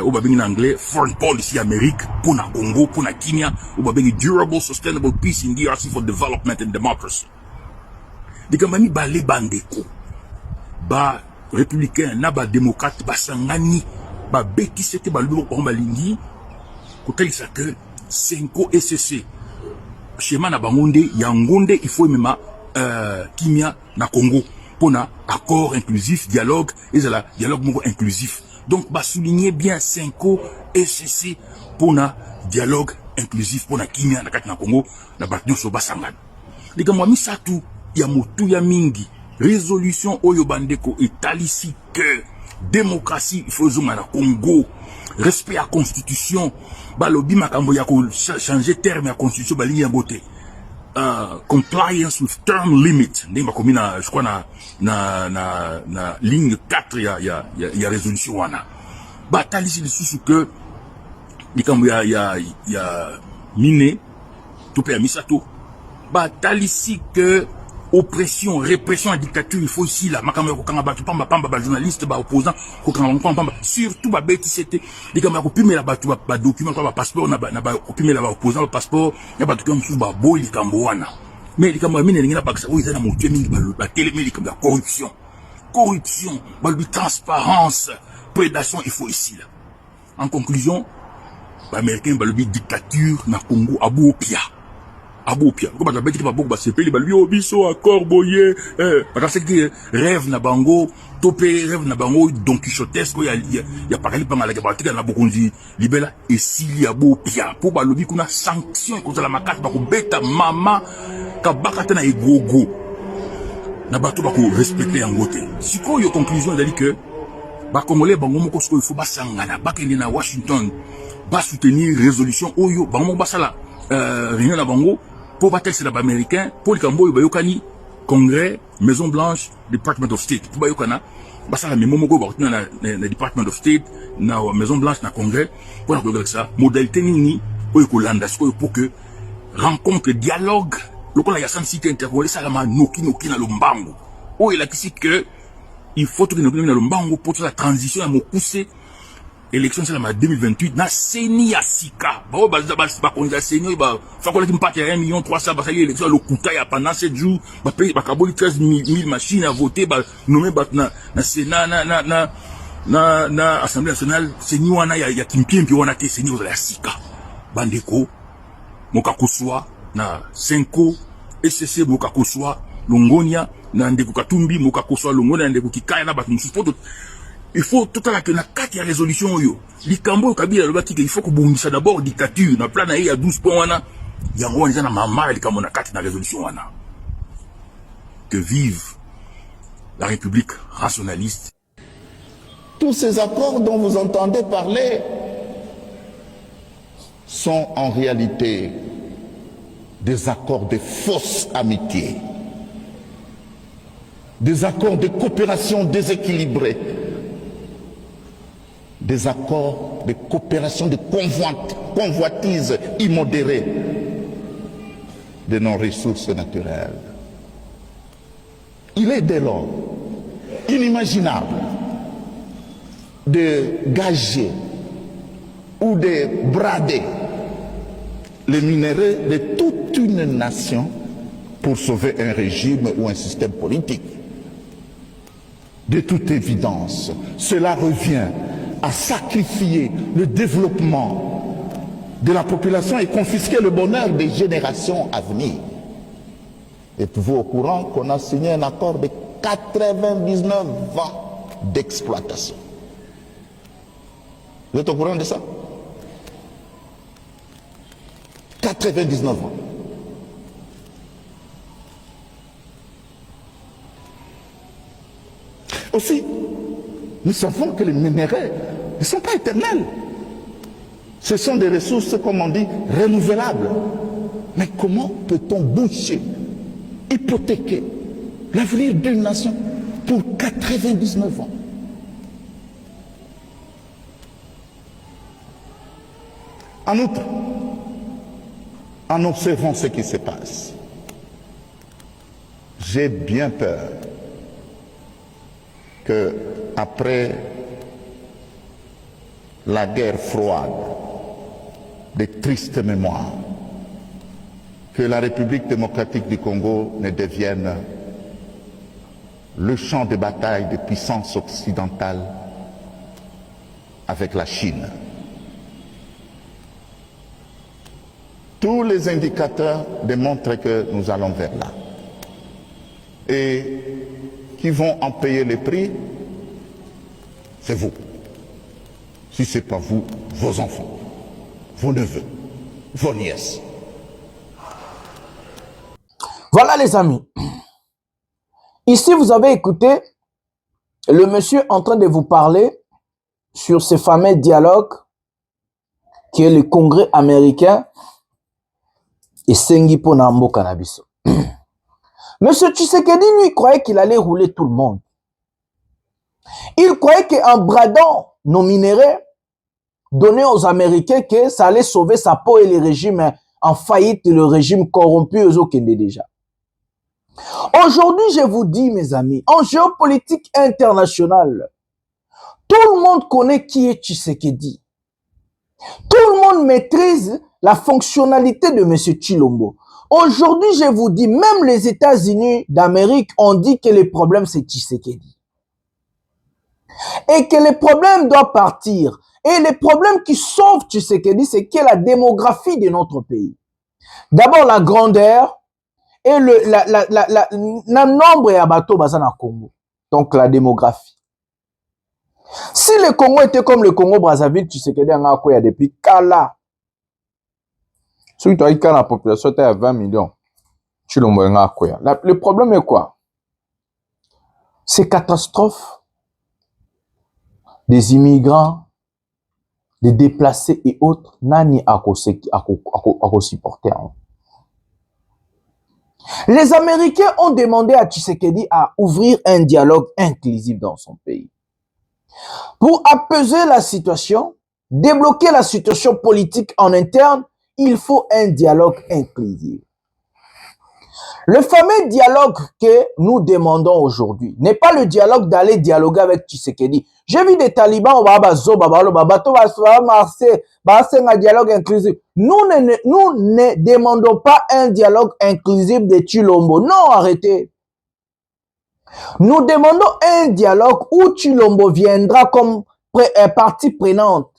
Speaker 8: au babengi na anglais foreign policy Amérique pour na Congo, pour na Kenya, au babengi durable sustainable peace in DRC for development and democracy. Dikambani ba le bandeko ba républicain na ba démocrate ba sangani ba beki c'était ba lubo ko balingi ko talisa que Senko SCC schéma na bangonde ya ngonde il faut même kimia na Congo pour na accord inclusif dialogue et la dialogue moko inclusif. Donc ba souligner bien Senko SCC pour na dialogue inclusif pour na kimia na kati na Congo na ba nyonso ba sangana. Liga mwami satu ya motu ya mingi résolution oyo bandeko etalisi que démocratie il faut zuma na Congo, respect à constitution balobi makambo ya ko changer terme ya constitution balingi ya bote, compliance with term limit ndimba komina je crois na ligne 4 ya résolution wana batalisi lisusu que likambo ya mine to pe misato batalisi que oppression, répression et dictature, il faut ici là, makambo ko kanga batu pamba ba journaliste ba opposant ko kanga pamba surtout ba beti c'était les kanga ko pimela batu ba document ba passeport na ba ko pimela ba opposant ba passeport ya batu comme sous ba boy li kambo wana mais li kambo mine ngina ba ka oui ça na motu mingi ba télé li kambo corruption ba lui transparence prédation il faut ici là. En conclusion ba américain ba le dictature na Congo abopia comme la bête qui va beaucoup se payer lui obiso accord boyer parce que rêve na bango topé rêve na bango donc quichotesque ya parali pas mal la na bokonzi libela et s'il y a beau pia pour ba lobi kuna sanction contre la makate ba ko beta mama ka bakata na egogo na bato ba ko respecter en gote siko yo conclusion dali que ba congolais bango moko il faut ba sangana ba kende na Washington ba soutenir résolution oyo bango ba sala réunion na bango pour battre c'est l'américain pour le Cambo bayokani Congrès Maison Blanche Department of State pour bayokana basa la même moko ba na Department of State na Maison Blanche na Congrès pour na ko ça modalité nini ko landa pour que rencontre dialogue lokola ya sans cité intercongolais ça la noki na lombango o il a dit que il faut que nous na lombango pour la transition à mokuse élection c'est la 2028 na seni ya sika ba konza seni ba fakola kimpate 1,3 million ba ça élection le kuta ya pendant 7 jours ba paye ba kaboli 13,000 machines à voter ba nommer ba na sénat na assemblée nationale seni wana ya kimpimpi wana te seni ya sika bandeko mokakoswa na Senko SCC mokakoswa Longonia na ndeko Katumbi mokakoswa Longonia ndeko Kikaya na ba musupoto. Il faut tout à l'heure que na kati ya résolution yo likambo kabila le baki il faut que bungisa d'abord dictature na plan na ya 12 points wana yango wana na mama likambo na kati na résolution wana. Que vive la République rationaliste.
Speaker 5: Tous ces accords dont vous entendez parler sont en réalité des accords de fausse amitié, des accords de coopération déséquilibrés, des accords de coopération de convoitise immodérée de nos ressources naturelles. Il est dès lors inimaginable de gager ou de brader les minéraux de toute une nation pour sauver un régime ou un système politique. De toute évidence, cela revient à sacrifier le développement de la population et confisquer le bonheur des générations à venir. Êtes-vous au courant qu'on a signé un accord de 99 ans d'exploitation? Vous êtes au courant de ça? 99 ans. Aussi, nous savons que les minéraux ne sont pas éternels. Ce sont des ressources, comme on dit, renouvelables. Mais comment peut-on boucher, hypothéquer l'avenir d'une nation pour 99 ans. En outre, en observant ce qui se passe, j'ai bien peur que, après la guerre froide, des tristes mémoires, que la République démocratique du Congo ne devienne le champ de bataille des puissances occidentales avec la Chine. Tous les indicateurs démontrent que nous allons vers là. Et qui vont en payer les prix, c'est vous. Si ce n'est pas vous, vos enfants, vos neveux, vos nièces.
Speaker 7: Voilà les amis. Ici, vous avez écouté le monsieur en train de vous parler sur ce fameux dialogue qui est le Congrès américain et Sengipo Nambo Cannabis. Monsieur Tshisekedi, lui, croyait qu'il allait rouler tout le monde. Il croyait qu'en bradant nos minéraux donnés aux Américains, que ça allait sauver sa peau et le régime en faillite, le régime corrompu aux Okende déjà. Aujourd'hui, je vous dis, mes amis, en géopolitique internationale, tout le monde connaît qui est Tshisekedi. Tout le monde maîtrise la fonctionnalité de M. Tshilombo. Aujourd'hui, je vous dis, même les États-Unis d'Amérique ont dit que le problème, c'est Tshisekedi. Et que le problème doit partir. Et le problème qui sauve Tshisekedi, c'est que la démographie de notre pays. D'abord, la grandeur et le nombre de bateaux basés dans le Congo. Donc, la démographie. Si le Congo était comme le Congo-Brazzaville, Tshisekedi en a quoi depuis Kala. Si tu as eu la population est à 20 millions, tu l'as quoi. Le problème est quoi? Ces catastrophes des immigrants, des déplacés et autres, nani à supporter. Les Américains ont demandé à Tshisekedi à ouvrir un dialogue inclusif dans son pays. Pour apaiser la situation, débloquer la situation politique en interne, il faut un dialogue inclusif. Le fameux dialogue que nous demandons aujourd'hui n'est pas le dialogue d'aller dialoguer avec Tshisekedi. J'ai vu des talibans au un dialogue inclusif. Nous ne demandons pas un dialogue inclusif de Tshilombo. Non, arrêtez. Nous demandons un dialogue où Tshilombo viendra comme partie prenante.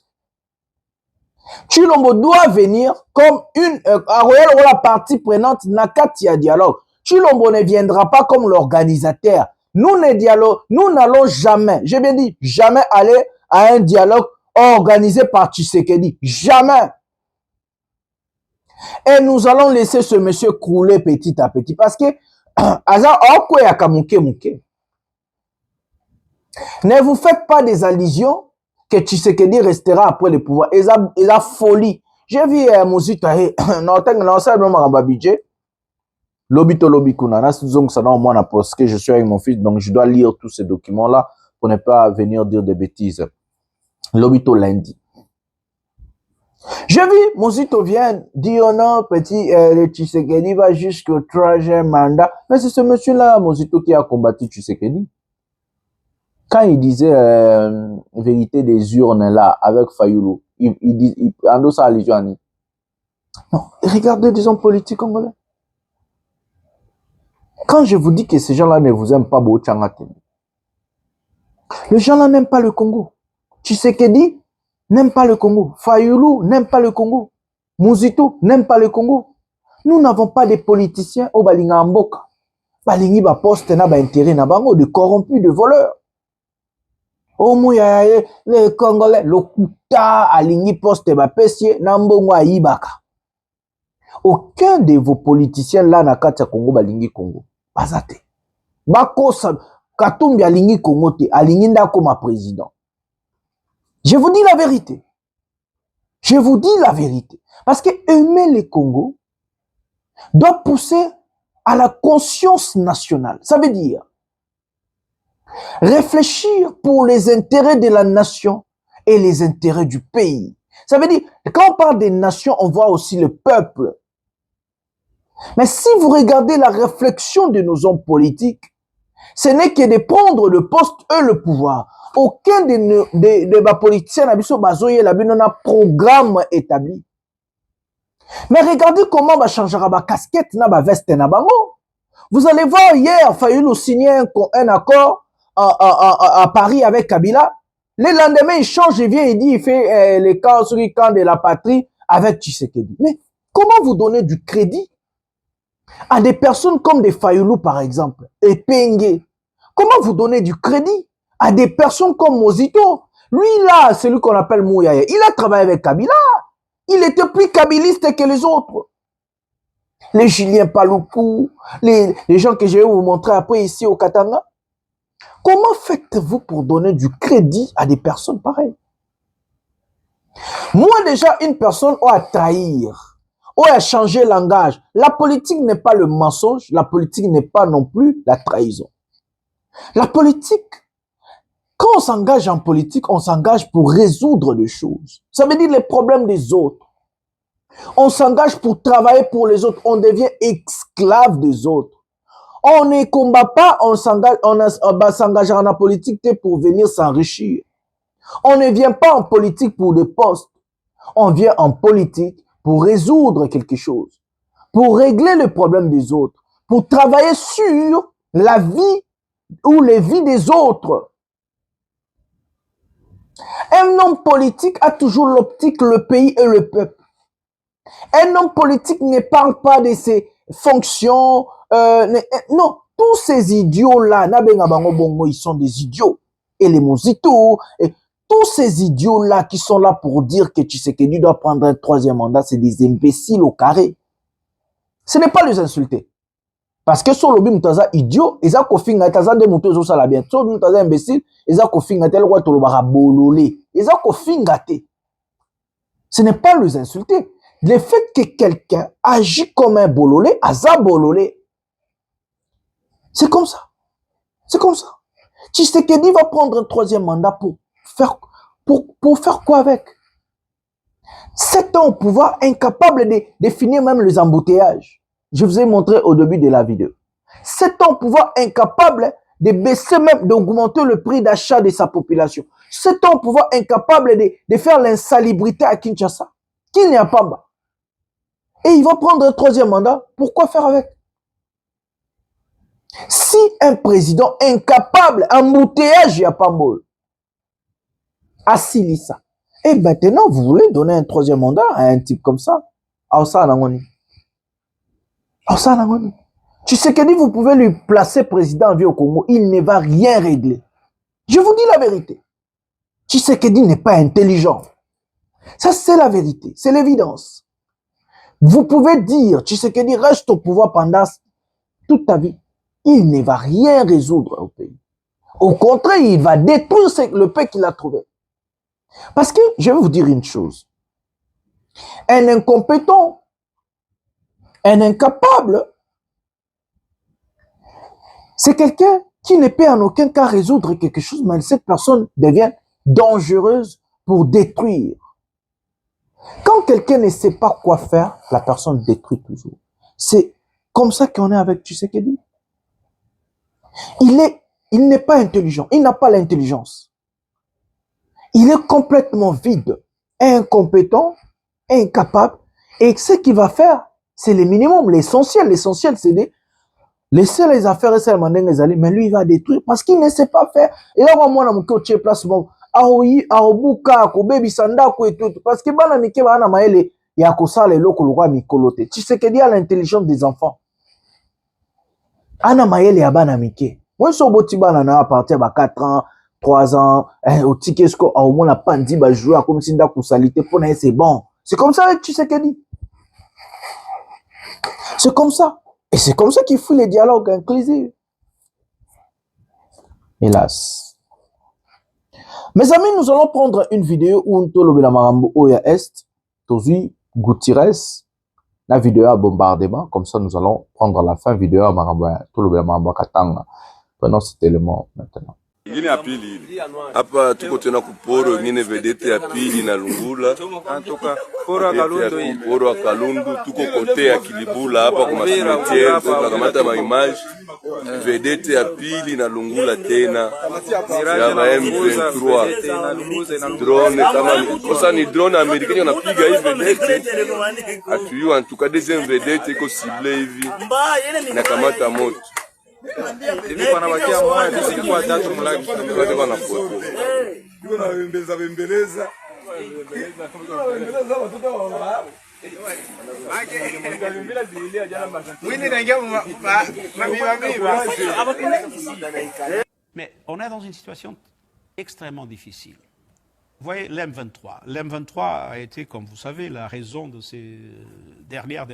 Speaker 7: Tshilombo doit venir comme la partie prenante Nakatia dialogue. Tshilombo ne viendra pas comme l'organisateur. Nous n'allons jamais, j'ai bien dit, jamais aller à un dialogue organisé par Tshisekedi. Jamais. Et nous allons laisser ce monsieur crouler petit à petit parce que ne vous faites pas des allusions que Tshisekedi restera après le pouvoir. Et la folie. J'ai vu Mouzita, Lobito Lobikuna, parce que je suis avec mon fils, donc je dois lire tous ces documents-là pour ne pas venir dire des bêtises. Lobito lundi. J'ai vu Mouzito vient dire oh non, petit, le Tshisekedi va jusqu'au 3e mandat. Mais c'est ce monsieur-là, Mouzito, qui a combattu Tshisekedi. Quand il disait vérité des urnes là avec Fayoulou, il endosse à l'Ijoani. Non, regardez des hommes politiques congolais. Quand je vous dis que ces gens-là ne vous aiment pas, les gens-là n'aiment pas le Congo. Tshisekedi n'aime pas le Congo. Fayoulou n'aime pas le Congo. Mouzito n'aime pas le Congo. Nous n'avons pas de politiciens au Balinga Mboka. Balingi ba poste na ba intérêt na bango de corrompus, de voleurs. Au moins, les Congolais, le Kuta, aligni poste ba pesier, nambongo aibaka. Aucun de vos politiciens là na kati ya Congo balingi Congo. Bazate. Bako Katumbi alingi Congo te, alingi ndako ma président. Je vous dis la vérité. Je vous dis la vérité. Parce que aimer le Congo doit pousser à la conscience nationale. Ça veut dire réfléchir pour les intérêts de la nation et les intérêts du pays. Ça veut dire, quand on parle des nations, on voit aussi le peuple. Mais si vous regardez la réflexion de nos hommes politiques, ce n'est que de prendre le poste et le pouvoir. Aucun de nos politiciens n'a un programme établi. Mais regardez comment va changer la casquette, la veste, la bango. Vous allez voir hier, Fayoulou signer un accord à Paris avec Kabila. Le lendemain, il change, il vient, il dit, il fait les camps de la patrie avec Tshisekedi. Mais comment vous donner du crédit à des personnes comme des Fayoulou, par exemple, et Pengue? Comment vous donner du crédit à des personnes comme Mozito? Lui, là, c'est lui qu'on appelle Mouyaya. Il a travaillé avec Kabila. Il était plus kabiliste que les autres. Les Julien Paloukou, les gens que je vais vous montrer après ici au Katanga. Comment faites-vous pour donner du crédit à des personnes pareilles? Moi, déjà, une personne a trahir, a changer langage. La politique n'est pas le mensonge, la politique n'est pas non plus la trahison. La politique, quand on s'engage en politique, on s'engage pour résoudre les choses. Ça veut dire les problèmes des autres. On s'engage pour travailler pour les autres. On devient esclave des autres. On ne combat pas, on va s'engager en politique pour venir s'enrichir. On ne vient pas en politique pour des postes. On vient en politique pour résoudre quelque chose, pour régler le problème des autres, pour travailler sur la vie ou les vies des autres. Un homme politique a toujours l'optique, le pays et le peuple. Un homme politique ne parle pas de ses fonctions. Non, tous ces idiots-là, ils sont des idiots. Et les Mozito, et tous ces idiots-là qui sont là pour dire que Tshisekedi doit prendre un troisième mandat, c'est des imbéciles au carré. Ce n'est pas les insulter. Parce que sur le bim taza idiot, ils ont kofinga taza de muto zo sala bien. Sur le bim taza imbécile, ils ont kofinga tel roi tolo bara bololé. Ils ont kofinga te. Ce n'est pas les insulter. Le fait que quelqu'un agit comme un bololé, aza bololé. C'est comme ça. C'est comme ça. Tshisekedi va prendre un troisième mandat pour faire quoi avec? 7 ans au pouvoir, incapable de définir même les embouteillages. Je vous ai montré au début de la vidéo. 7 ans au pouvoir, incapable de baisser même, d'augmenter le prix d'achat de sa population. 7 ans au pouvoir, incapable de faire l'insalubrité à Kinshasa. Qui n'y a pas bas. Et il va prendre un troisième mandat. Pourquoi faire avec? Si un président incapable, embouteillage, il n'y a pas mal. Assili ça. Et maintenant, vous voulez donner un troisième mandat à un type comme ça? Tshisekedi, vous pouvez lui placer président en vie au Congo. Il ne va rien régler. Je vous dis la vérité. Tshisekedi n'est pas intelligent. Ça, c'est la vérité. C'est l'évidence. Vous pouvez dire, Tshisekedi reste au pouvoir pendant toute ta vie. Il ne va rien résoudre au pays. Au contraire, il va détruire le pays qu'il a trouvé. Parce que, je vais vous dire une chose. Un incompétent, un incapable, c'est quelqu'un qui ne peut en aucun cas résoudre quelque chose, mais cette personne devient dangereuse pour détruire. Quand quelqu'un ne sait pas quoi faire, la personne détruit toujours. C'est comme ça qu'on est avec Tshisekedi. Il n'est pas intelligent, il n'a pas l'intelligence. Il est complètement vide, incompétent, incapable. Et ce qu'il va faire, c'est le minimum, l'essentiel. L'essentiel, c'est de laisser les affaires et seulement les aller. Mais lui, il va détruire parce qu'il ne sait pas faire. Et là, moi, je suis en place. Aoyi, aobuka, baby sanda, et tout. Parce que bana mike bana maele, ya kosala eloko lokwa mikolote. Tshisekedi a l'intelligence des enfants. Ana maele ya bana mike. Moi, so boti bana na à partir de 4 ans, 3 ans, au tikesko, au moins la pandi ba jouer comme si nda kusalite pour na c'est bon. C'est comme ça avec Tshisekedi. C'est comme ça. Et c'est comme ça qu'il faut les dialogues inclusifs. Hélas. Mes amis, nous allons prendre une vidéo où on tolobela marambo oya est, tozi Gutiérrez, la vidéo à bombardement, comme ça nous allons prendre la fin vidéo à Maramba, tout le Maramba Katanga. Prenons cet élément maintenant.
Speaker 6: Ngine ya pili hapa tuko tena kuporo ngine vedete ya pili na Lungula antoka poro ya Kalundu tuko kote ya Kilibula hapa kwa cimetière tunakamata ma image vedete ya pili na Lungula tena ya M23 drone kama kosa ni drone américaine unapiga hivi vedete atuyo en tout cas deuxième vedete iko ciblé hivi na kamata moto hivi panabakia moja disi kwa tatu mlaki kwa kwa na foto iko na bembeleza watoto wa
Speaker 9: Mais on est dans une situation extrêmement difficile. Vous voyez, l'M23. L'M23 a été, comme vous savez, la raison de ces dernières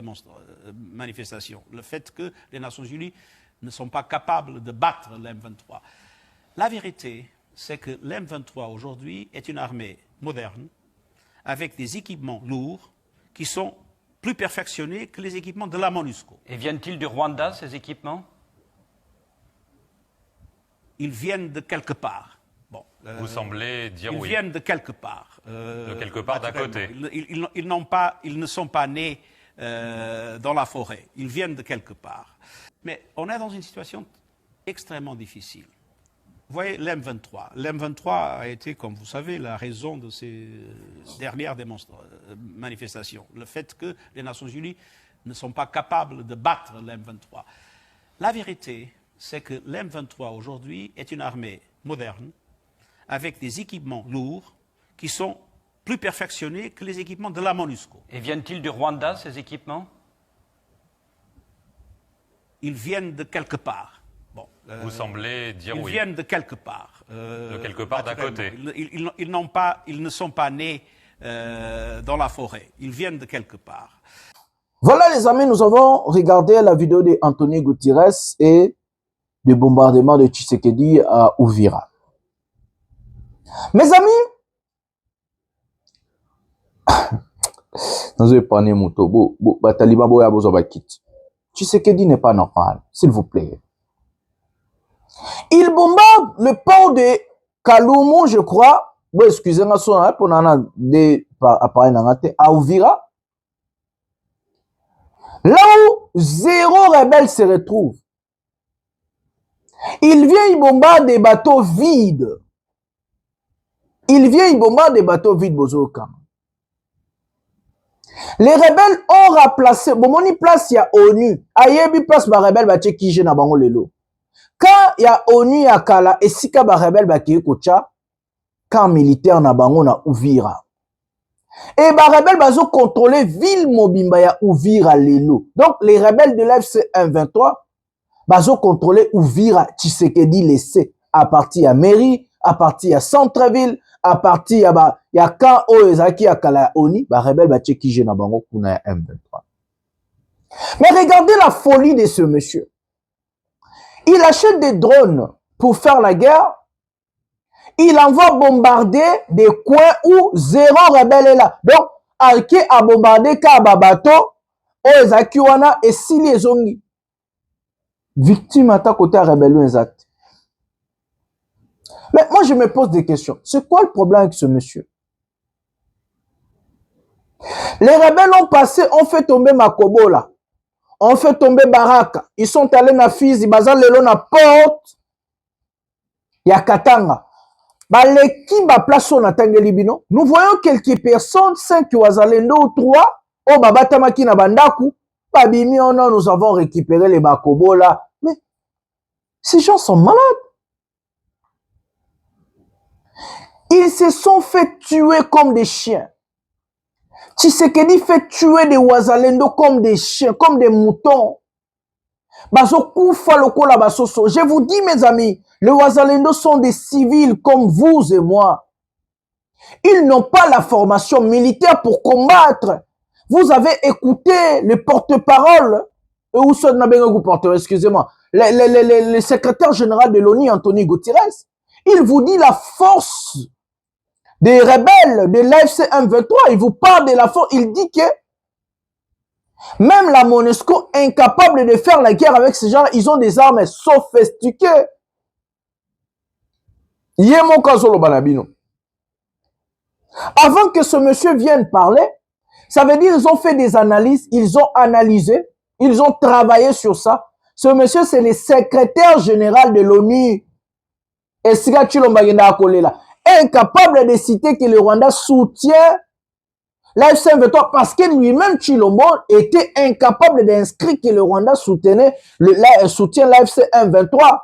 Speaker 9: manifestations. Le fait que les Nations Unies ne sont pas capables de battre l'M23. La vérité, c'est que l'M23 aujourd'hui est une armée moderne, avec des équipements lourds, qui sont plus perfectionnés que les équipements de la MONUSCO.
Speaker 10: Et viennent-ils du Rwanda, ces équipements?
Speaker 9: Ils viennent de quelque part. Bon,
Speaker 10: vous semblez dire
Speaker 9: ils
Speaker 10: oui.
Speaker 9: Ils viennent de quelque part.
Speaker 10: De quelque part d'à côté.
Speaker 9: Ils ne sont pas nés dans la forêt. Ils viennent de quelque part. Mais on est dans une situation extrêmement difficile. Vous voyez, l'M23. L'M23 a été, comme vous savez, la raison de ces dernières manifestations. Le fait que les Nations Unies ne sont pas capables de battre l'M23. La vérité, c'est que l'M23 aujourd'hui est une armée moderne, avec des équipements lourds, qui sont plus perfectionnés que les équipements de la MONUSCO.
Speaker 10: Et viennent-ils du Rwanda, ces équipements?
Speaker 9: Ils viennent de quelque part. Bon,
Speaker 10: vous semblez dire
Speaker 9: ils
Speaker 10: oui.
Speaker 9: Ils viennent de quelque part.
Speaker 10: De quelque part d'à côté.
Speaker 9: Ils ne sont pas nés dans la forêt. Ils viennent de quelque part.
Speaker 7: Voilà les amis, nous avons regardé la vidéo d'Anthony Gutiérrez et du bombardement de Tshisekedi à Uvira. Mes amis, Tshisekedi n'est pas normal, s'il vous plaît. Il bombarde le port de Kalumu, je crois. Bon, excusez-moi, pour à Uvira. Là où zéro rebelle se retrouve. Il vient, il bombarde des bateaux vides. Il vient, il bombarde des bateaux vides, Bozokam. Les rebelles ont remplacé, Bomoni place, il y a ONU. Ayebi place, ba rebelle, ba tche kije na bango lelo. Quand il y a ONU, il y a Kala, et si ka ba rebelle, ba kiye kocha, quand militaire na bango na Uvira. Et ba rebelle, ba zo contrôler ville Mobimba ya Uvira lelo. Donc, les rebelles de l'FC 123, ba zo contrôler Uvira, Tshisekedi laissé, à partir à mairie, à partir à centre-ville, à partir ya quand Oezaki a Kala Oni, ba rebelle ba tcheki je na bango kuna M23. Mais regardez la folie de ce monsieur. Il achète des drones pour faire la guerre. Il envoie bombarder des coins où zéro rebelle est là. Donc, Alke a bombardé Kababato, Oezaki wana et Sili Ezongi. Victime à ta côté à rebelle exact. Mais moi, je me pose des questions. C'est quoi le problème avec ce monsieur? Les rebelles ont passé, ont fait tomber Makobola. Ont fait tomber Baraka. Ils sont allés na Fizi, Bazal Lelo na porte. Ya Katanga. L'équipe a placé na Tangelibino. Nous voyons quelques personnes, 5 Wazalendo ou 3, au Babatamaki na Bandaku. Babimi, nous avons récupéré les Makobola. Mais ces gens sont malades. Ils se sont fait tuer comme des chiens. Tshisekedi fait tuer des Wazalendo comme des chiens, comme des moutons. Je vous dis, mes amis, les Wazalendo sont des civils comme vous et moi. Ils n'ont pas la formation militaire pour combattre. Vous avez écouté le porte-parole, excusez-moi, le secrétaire général de l'ONU, Anthony Gutiérrez. Il vous dit la force des rebelles de l'AFC M23. Il vous parle de la force. Il dit que Même la MONUSCO, incapable de faire la guerre avec ces gens-là, ils ont des armes sophistiquées. Avant que ce monsieur vienne parler, ça veut dire qu'ils ont fait des analyses, ils ont analysé, ils ont travaillé sur ça. Ce monsieur, c'est le secrétaire général de l'ONU. Et Siga Chilomba Kolela, incapable de citer que le Rwanda soutient l'AFC M23 parce que lui-même, Chilombo, était incapable d'inscrire que le Rwanda soutient l'AFC M23.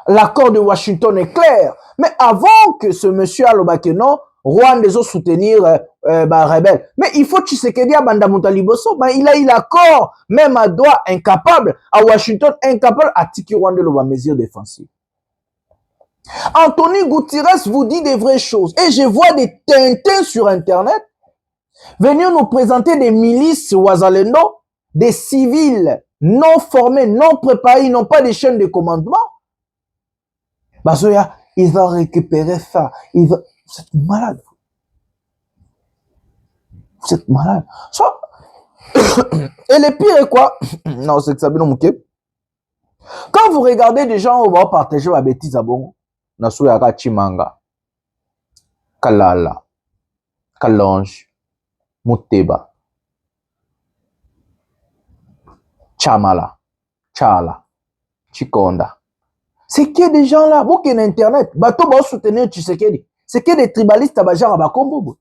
Speaker 7: L'accord de Washington est clair. Mais avant que ce monsieur Alobakeno, Rwanda doit soutenir rebelle. Mais il faut Tshisekedi à Bandamuta Liboso. Il a eu l'accord, même à droit incapable, à Washington incapable, à Tiki Rwanda le mesure défensive. Anthony Gutiérrez vous dit des vraies choses. Et je vois des tintins sur Internet venir nous présenter des milices Wazalendo, des civils non formés, non préparés, ils n'ont pas de chaîne de commandement. Bazoya, ils vont récupérer ça. Vous êtes malade. Vous êtes malade. Ça. Et le pire est quoi? Non, c'est que ça vient de quand vous regardez des gens, on va partager la bêtise à bon. Nasuyaka Chimanga, Kalala, Kalonge, Muteba, Chamala, Chala, Chikonda. C'est que des gens là, vous qui avez Internet, bateau va soutenir Tshisekedi. C'est que des tribalistes à Bajar à Bakombo.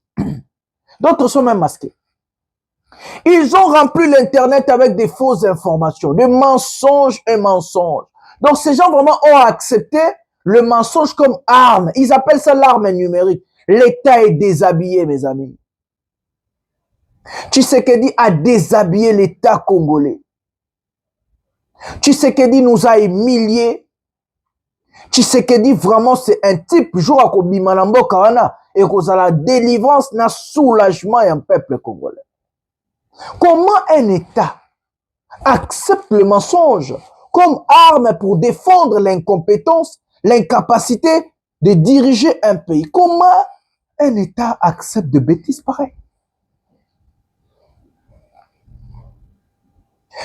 Speaker 7: D'autres sont même masqués. Ils ont rempli l'Internet avec des fausses informations, des mensonges et mensonges. Donc ces gens vraiment ont accepté le mensonge comme arme. Ils appellent ça l'arme numérique. L'État est déshabillé, mes amis. Tshisekedi a déshabillé l'État congolais. Tshisekedi nous a humiliés. Tshisekedi vraiment c'est un type jour à Kobimanambo Karana et qu'on a la délivrance, na soulagement et un peuple congolais. Comment un État accepte le mensonge comme arme pour défendre l'incompétence, l'incapacité de diriger un pays? Comment un État accepte de bêtises pareilles?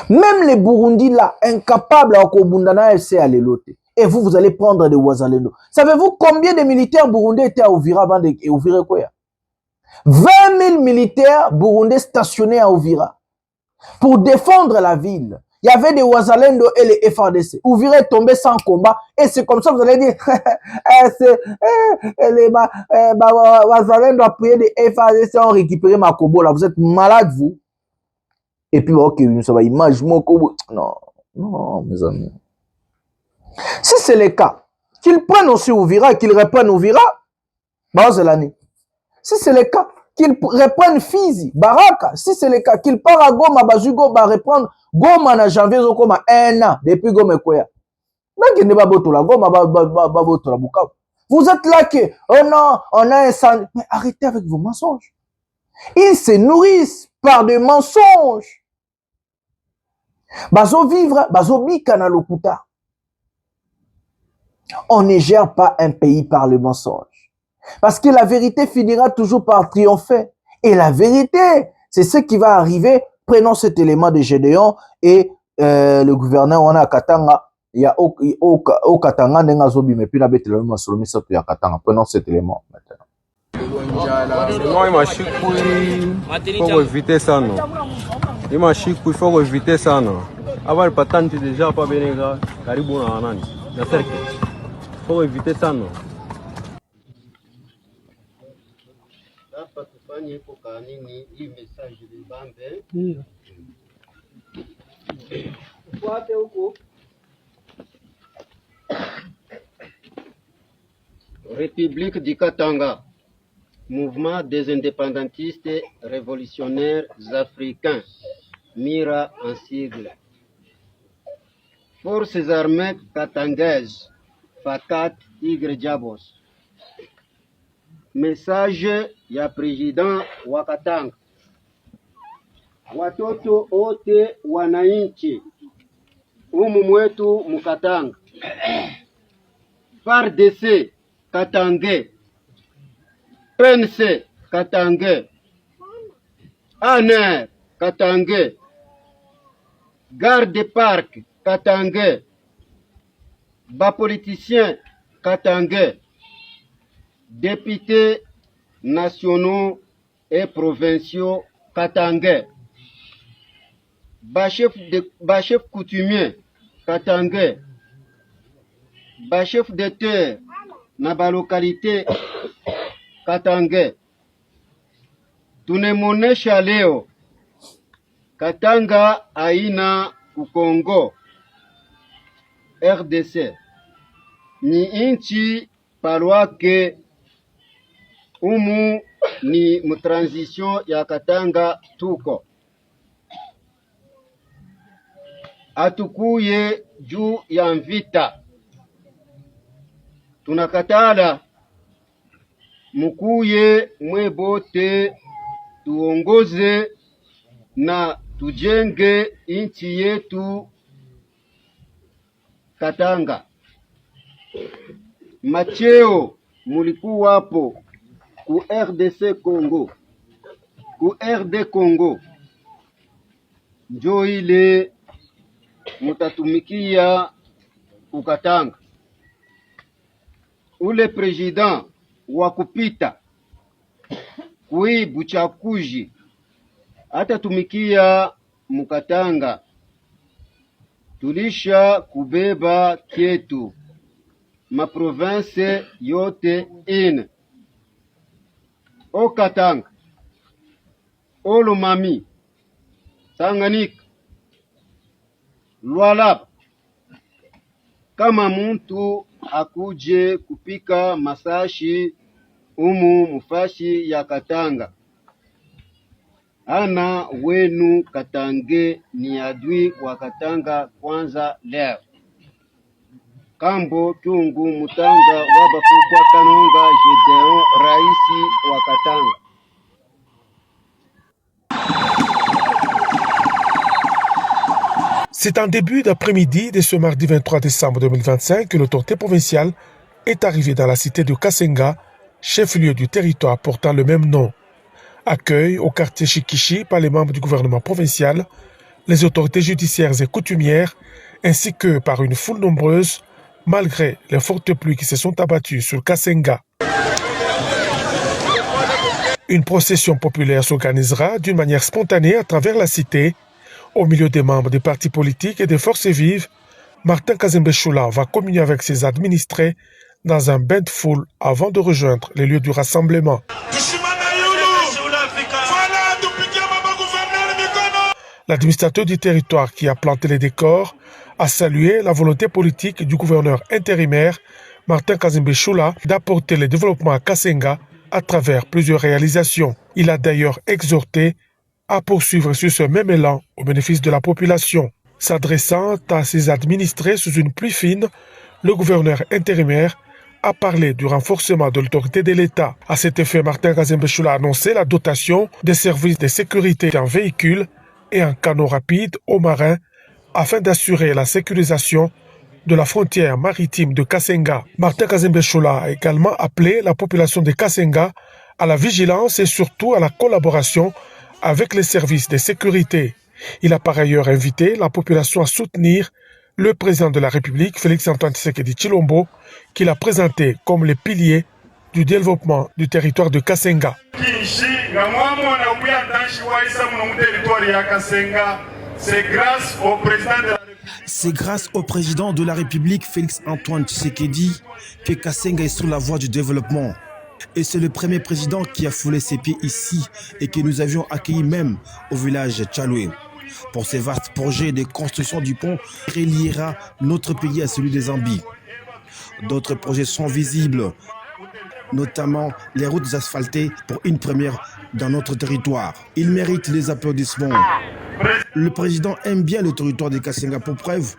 Speaker 7: Même les Burundis là, incapables à Kobundana FC à l'éloté. Et vous, vous allez prendre des Wazalendo. Savez-vous combien de militaires burundais étaient à Ouvira avant de Ouvira quoi? 20 000 militaires burundais stationnés à Ouvira pour défendre la ville. Il y avait des Wazalendo et les FARDC. Ouvira est tombé sans combat. Et c'est comme ça que vous allez dire, les Wazalendo ont pris des FARDC ont récupéré Makobo là. Vous êtes malades, vous. Et puis, ok, ça va image. Non, non, mes amis. Si c'est le cas, qu'ils prennent aussi Ouvira et qu'ils reprennent Ouvira, bah, c'est l'année. Si c'est le cas, qu'ils reprennent Fizi, Baraka, si c'est le cas, qu'ils partent à Goma, Bazugo, va reprendre Goma en janvier, comme 1 an, depuis Goma et Koya. Donc, il n'est pas beau la Goma, la Bukavu. Vous êtes là que, oh non, on a un sang. Mais arrêtez avec vos mensonges. Ils se nourrissent par des mensonges. Bazo vivre, bazo bika na lokuta. On ne gère pas un pays par le mensonge. Parce que la vérité finira toujours par triompher. Et la vérité, c'est ce qui va arriver. Prenons cet élément de Gédéon et le gouverneur, on a Katanga. Il y a au Katanga, mais puis la bête, le même Solomi, ça, il y a Katanga. Prenons cet élément maintenant.
Speaker 21: Il faut éviter ça, non? Il faut éviter ça, non? Avoir patente déjà, pas bien, karibu na nani. Na cercle. Il faut éviter ça, non?
Speaker 11: Hapa tufanye kwa nini hii message libambe? Fuate huko. République du Katanga. Mouvement des indépendantistes révolutionnaires africains. MIRA en sigle. Forces armées katangaises. Fakat Tigre Jabos. Message ya président wa Katanga. Watoto wote wananchi humu mwetu Mukatanga. FARDC Katange. PNC Katange. ANR Katangé, garde parc Katangé, bas politicien Katangé, députés nationaux et provinciaux Katangé, bas chef coutumier Katangé, bas chef de terre na ba localité Katangé, tunemonesha leo Katanga aina ukongo RDC ni inchi palwake umu ni mtransition ya Katanga tuko atukuye juu ya mvita, tunakatala mukuye mwebote tuongoze na tujenge inchi yetu Katanga. Macheo mulikuwapo ku RDC Congo, ku RD Congo, njo ile mutatumikia ukatanga. Ule president wa kupita kui buchakuji atatumikia mukatanga. Tulisha kubeba kietu maprovince yote ine o Katanga, o Lomami, Tanganyika, Lualaba. Kama muntu akuje kupika masashi umu mufashi ya Katanga, ana wenu Katange ni adui wa Katanga kwanza leo. Kambo Kyungu Mutanga Wabafukwa Kanonga Gedeon, raisi wa Katanga.
Speaker 12: C'est en début d'après-midi de ce mardi 23 décembre 2025 que l'autorité provinciale est arrivée dans la cité de Kasenga, chef-lieu du territoire portant le même nom. Accueil au quartier Shikishi par les membres du gouvernement provincial, les autorités judiciaires et coutumières, ainsi que par une foule nombreuse, malgré les fortes pluies qui se sont abattues sur Kasenga. Une procession populaire s'organisera d'une manière spontanée à travers la cité. Au milieu des membres des partis politiques et des forces vives, Martin Kazembe Choula va communier avec ses administrés dans un bain de foule avant de rejoindre les lieux du rassemblement. L'administrateur du territoire qui a planté les décors a salué la volonté politique du gouverneur intérimaire Martin Kazembe Choula d'apporter le développement à Kasenga à travers plusieurs réalisations. Il a d'ailleurs exhorté à poursuivre sur ce même élan au bénéfice de la population. S'adressant à ses administrés sous une pluie fine, le gouverneur intérimaire a parlé du renforcement de l'autorité de l'État. À cet effet, Martin Kazembe Choula a annoncé la dotation des services de sécurité en véhicules et en canaux rapides aux marins afin d'assurer la sécurisation de la frontière maritime de Kasenga. Martin Kazembe Choula a également appelé la population de Kasenga à la vigilance et surtout à la collaboration avec les services de sécurité. Il a par ailleurs invité la population à soutenir le président de la République, Félix-Antoine Tshisekedi Tshilombo, qu'il a présenté comme les piliers du développement du territoire de Kasenga.
Speaker 13: C'est grâce au président de la République, Félix-Antoine Tshisekedi, que Kasenga est sur la voie du développement. Et c'est le premier président qui a foulé ses pieds ici et que nous avions accueilli même au village Tchaloué. Pour ces vastes projets de construction du pont qui reliera notre pays à celui des Zambie. D'autres projets sont visibles, notamment les routes asphaltées pour une première dans notre territoire. Il mérite les applaudissements. Le président aime bien le territoire de Kasenga. Pour preuve,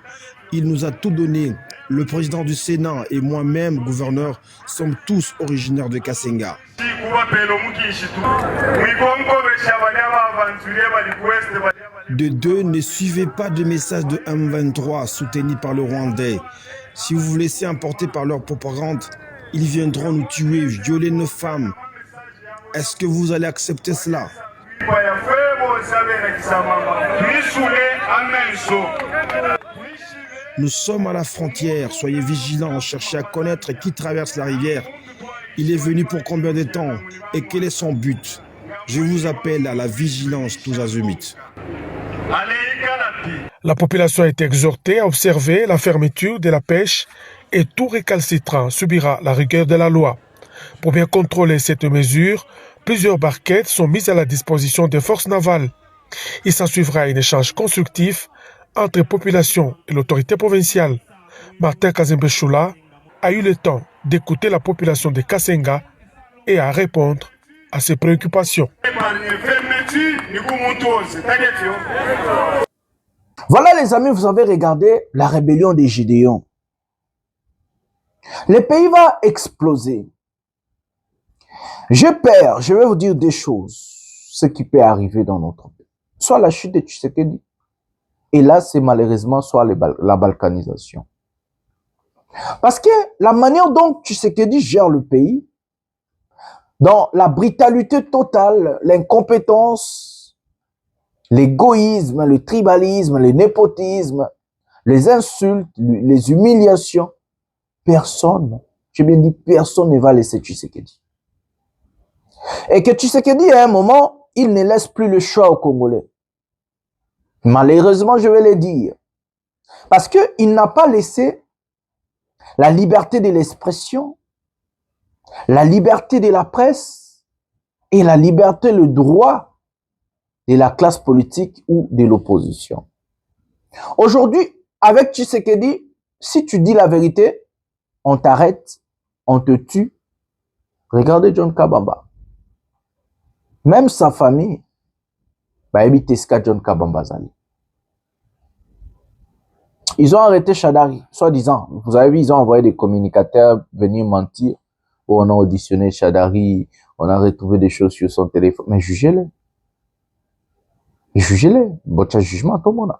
Speaker 13: il nous a tout donné. Le président du Sénat et moi-même, gouverneur, sommes tous originaires de Kasenga. De deux, ne suivez pas de messages de M23 soutenus par le Rwandais. Si vous vous laissez emporter par leur propagande, ils viendront nous tuer, violer nos femmes. Est-ce que vous allez accepter cela? Nous sommes à la frontière, soyez vigilants, cherchez à connaître qui traverse la rivière. Il est venu pour combien de temps et quel est son but? Je vous appelle à la vigilance tous azimuts.
Speaker 12: La population a été exhortée à observer la fermeture de la pêche et tout récalcitrant subira la rigueur de la loi. Pour bien contrôler cette mesure, plusieurs barquettes sont mises à la disposition des forces navales. Il s'ensuivra un échange constructif entre population et l'autorité provinciale. Martin Kazembe Choula a eu le temps d'écouter la population de Kasenga et à répondre à ses préoccupations.
Speaker 7: Voilà les amis, vous avez regardé la rébellion des Gédéons. Le pays va exploser. Je vais vous dire des choses, ce qui peut arriver dans notre pays. Soit la chute de Tshisekedi, et là c'est malheureusement soit la balkanisation. Parce que la manière dont Tshisekedi gère le pays, dans la brutalité totale, l'incompétence, l'égoïsme, le tribalisme, le népotisme, les insultes, les humiliations, personne, j'ai bien dit personne ne va laisser Tshisekedi. Et que Tshisekedi, à un moment, il ne laisse plus le choix aux Congolais. Malheureusement, je vais le dire. Parce qu'il n'a pas laissé la liberté de l'expression, la liberté de la presse et la liberté, le droit de la classe politique ou de l'opposition. Aujourd'hui, avec Tshisekedi, si tu dis la vérité, on t'arrête, on te tue. Regardez John Kabamba. Même sa famille, bah, éviter ce qu'a John Kabamba Zali. Ils ont arrêté Chadari, soi-disant. Vous avez vu, ils ont envoyé des communicateurs venir mentir. Où on a auditionné Chadari, on a retrouvé des choses sur son téléphone. Mais jugez-les. Jugez-les. Votre jugement, tout le monde.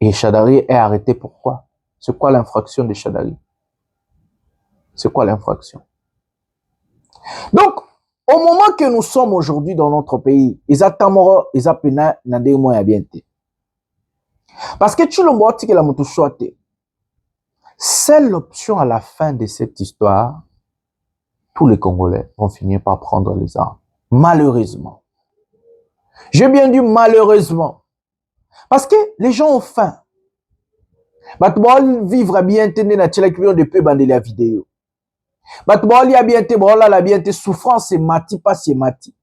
Speaker 7: Et Chadari est arrêté pourquoi? C'est quoi l'infraction de Chadari? C'est quoi l'infraction? Donc, au moment que nous sommes aujourd'hui dans notre pays, ils attendent, ils appellent Nandé Moya Bienté. Parce que tu le vois que la moto soit. C'est l'option à la fin de cette histoire. Tous les Congolais vont finir par prendre les armes. Malheureusement. J'ai bien dit malheureusement. Parce que les gens ont faim. Ils vivre bien, depuis la vidéo. Souffrance, c'est mati, pas c'est mati.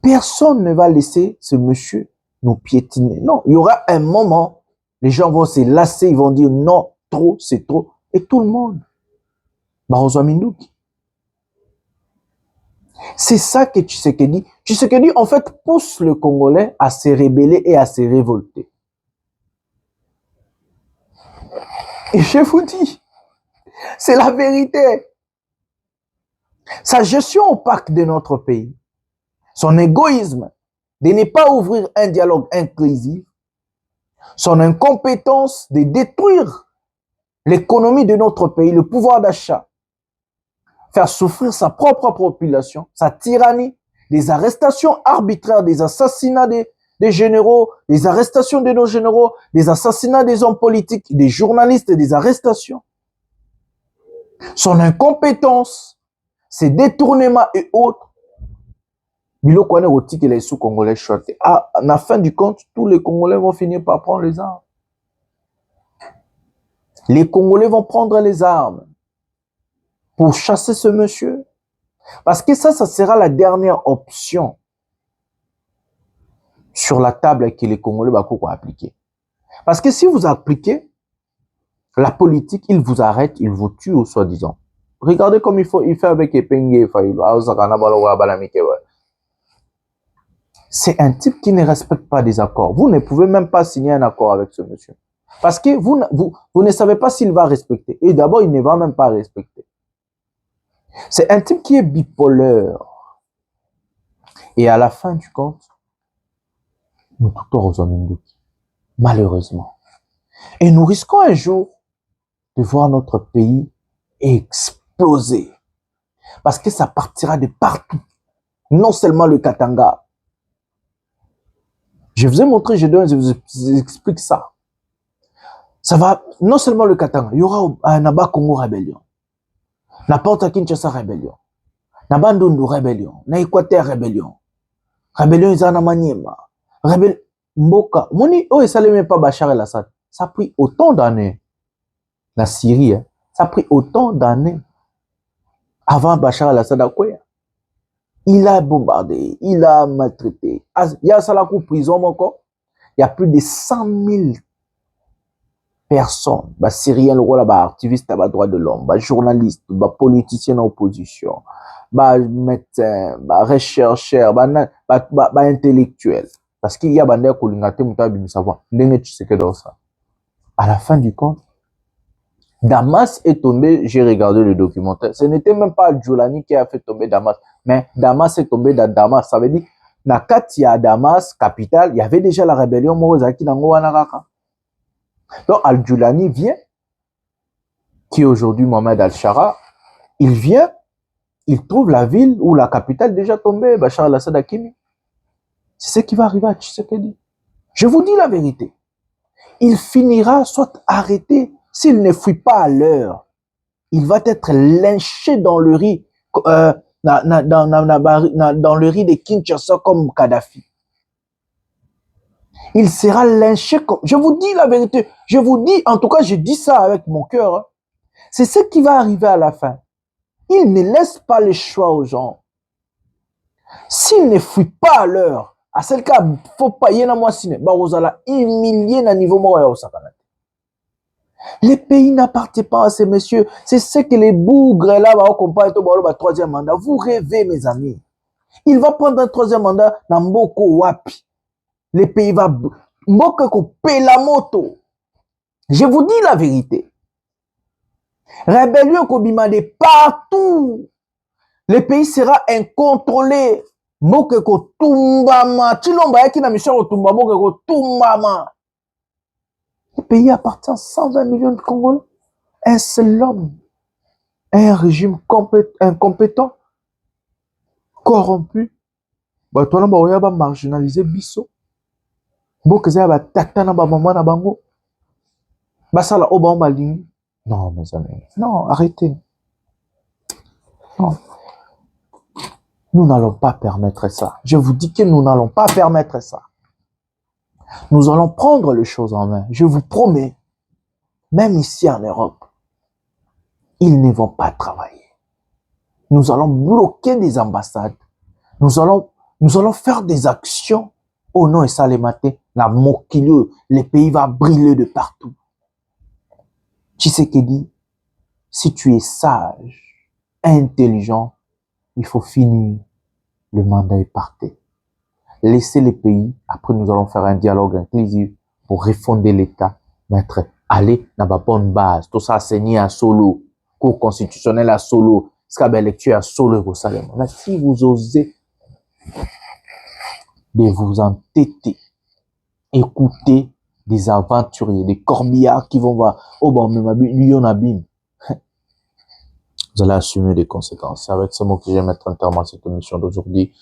Speaker 7: Personne ne va laisser ce monsieur nous piétiner. Non, il y aura un moment, les gens vont se lasser, ils vont dire non, trop, c'est trop. Et tout le monde. C'est ça que Tshisekedi. Tshisekedi, en fait, pousse le Congolais à se rebeller et à se révolter. Et je vous dis, c'est la vérité. Sa gestion opaque de notre pays, son égoïsme de ne pas ouvrir un dialogue inclusif, son incompétence de détruire l'économie de notre pays, le pouvoir d'achat, faire souffrir sa propre population, sa tyrannie, des arrestations arbitraires, des assassinats des généraux, des arrestations de nos généraux, des assassinats des hommes politiques, des journalistes, des arrestations. Son incompétence, ses détournements et autres. À la fin du compte, tous les Congolais vont finir par prendre les armes. Les Congolais vont prendre les armes pour chasser ce monsieur. Parce que ça sera la dernière option sur la table que les Congolais vont appliquer. Parce que si vous appliquez la politique, ils vous arrêtent, ils vous tuent au soi-disant. Regardez comme il fait avec Epenge. C'est un type qui ne respecte pas des accords. Vous ne pouvez même pas signer un accord avec ce monsieur. Parce que vous ne savez pas s'il va respecter. Et d'abord, il ne va même pas respecter. C'est un type qui est bipolaire. Et à la fin du compte, nous tout malheureusement. Et nous risquons un jour de voir notre pays exploser. Parce que ça partira de partout. Non seulement le Katanga. Je vous ai montré, je vous explique ça. Ça va, non seulement le Katanga, il y aura un Naba Congo rébellion, Porta Kinshasa rébellion, Nabandundu rébellion, na Équateur rébellion, rébellion Izana Maniema, rébellion Mboka. Moni, oh, ça ne met pas Bachar el-Assad. Ça a pris autant d'années. La Syrie, hein, ça a pris autant d'années avant Bachar el-Assad. Il a bombardé, il a maltraité. Il y a ça la prison encore. Il y a plus de 100 000 personnes, bah, Syriens, le rôle, bah, activistes, bah, droits de l'homme, bah, journalistes, bah, politiciens en opposition, bah, médecins, bah, chercheurs, bah, intellectuels. Parce qu'il y a bandé Kolingate Moutabi Missavoir. À la fin du compte, Damas est tombé, j'ai regardé le documentaire. Ce n'était même pas Djoulani qui a fait tomber Damas, mais Damas est tombé dans Damas. Ça veut dire, Nakati à Damas, capitale, il y avait déjà la rébellion Morozaki dans Wanaraka. Donc, Al-Djoulani vient, qui est aujourd'hui Mohamed Al-Shara, il vient, il trouve la ville ou la capitale déjà tombée, Bachar el-Assad Hakimi. C'est ce qui va arriver à Tshisekedi. Je vous dis la vérité. Il finira soit arrêté. S'il ne fuit pas à l'heure, il va être lynché dans le riz, dans le riz de Kinshasa comme Kadhafi. Il sera lynché comme... Je vous dis la vérité. Je vous dis, en tout cas, je dis ça avec mon cœur. Hein. C'est ce qui va arriver à la fin. Il ne laisse pas le choix aux gens. S'il ne fuit pas à l'heure, à celle cas, faut pas y en avoir siné. Bah, vous allez humilier na niveau moyen au sakanate. Les pays n'appartiennent pas à ces messieurs. C'est ce que les bougres là, bah, compagnent au balo, bah, troisième mandat. Vous rêvez, mes amis. Il va prendre un troisième mandat dans Mboko Wapi. Les pays va, Mboko ko paye la moto. Je vous dis la vérité. Rébellion ko bimade partout. Le pays sera incontrôlé. Moke ko tumbama, chilomba yaki na mission ko tumba moke ko tumbama. Le pays appartient à 120 millions de Congolais. Un seul homme, un régime incompétent, corrompu. Bah toi là bah oya ba marginaliser biso. Moke za ba tata na ba maman na bango. Ba sala oba malingi. Non mes amis, non arrêtez. Non. Nous n'allons pas permettre ça. Je vous dis que nous n'allons pas permettre ça. Nous allons prendre les choses en main. Je vous promets, même ici en Europe, ils ne vont pas travailler. Nous allons bloquer des ambassades. Nous allons faire des actions au nom de Salématé. La Mokilio, le pays va brûler de partout. Tshisekedi, si tu es sage, intelligent, il faut finir. Le mandat est parti. Laissez les pays. Après, nous allons faire un dialogue inclusif pour refonder l'État. Mettre, aller dans la bonne base. Tout ça, c'est à solo. Cour constitutionnel à solo. Scabé lecture à solo. Mais si vous osez de vous entêter, écoutez des aventuriers, des corbillards qui vont voir, oh bon, mais Lyon abîme. Vous allez assumer des conséquences. C'est avec ce mot que je vais mettre un terme à cette émission d'aujourd'hui.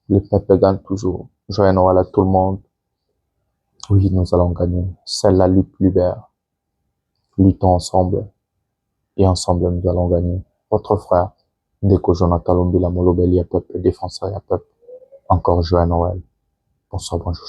Speaker 7: Le peuple gagne toujours. Joyeux Noël à tout le monde. Oui, nous allons gagner. C'est la lutte libère. Luttons ensemble. Et ensemble, nous allons gagner. Votre frère, Ndeko Jonathan Lombila Molobeli, peuple défenseur, peuple. Encore joyeux Noël. Bonsoir, bonjour.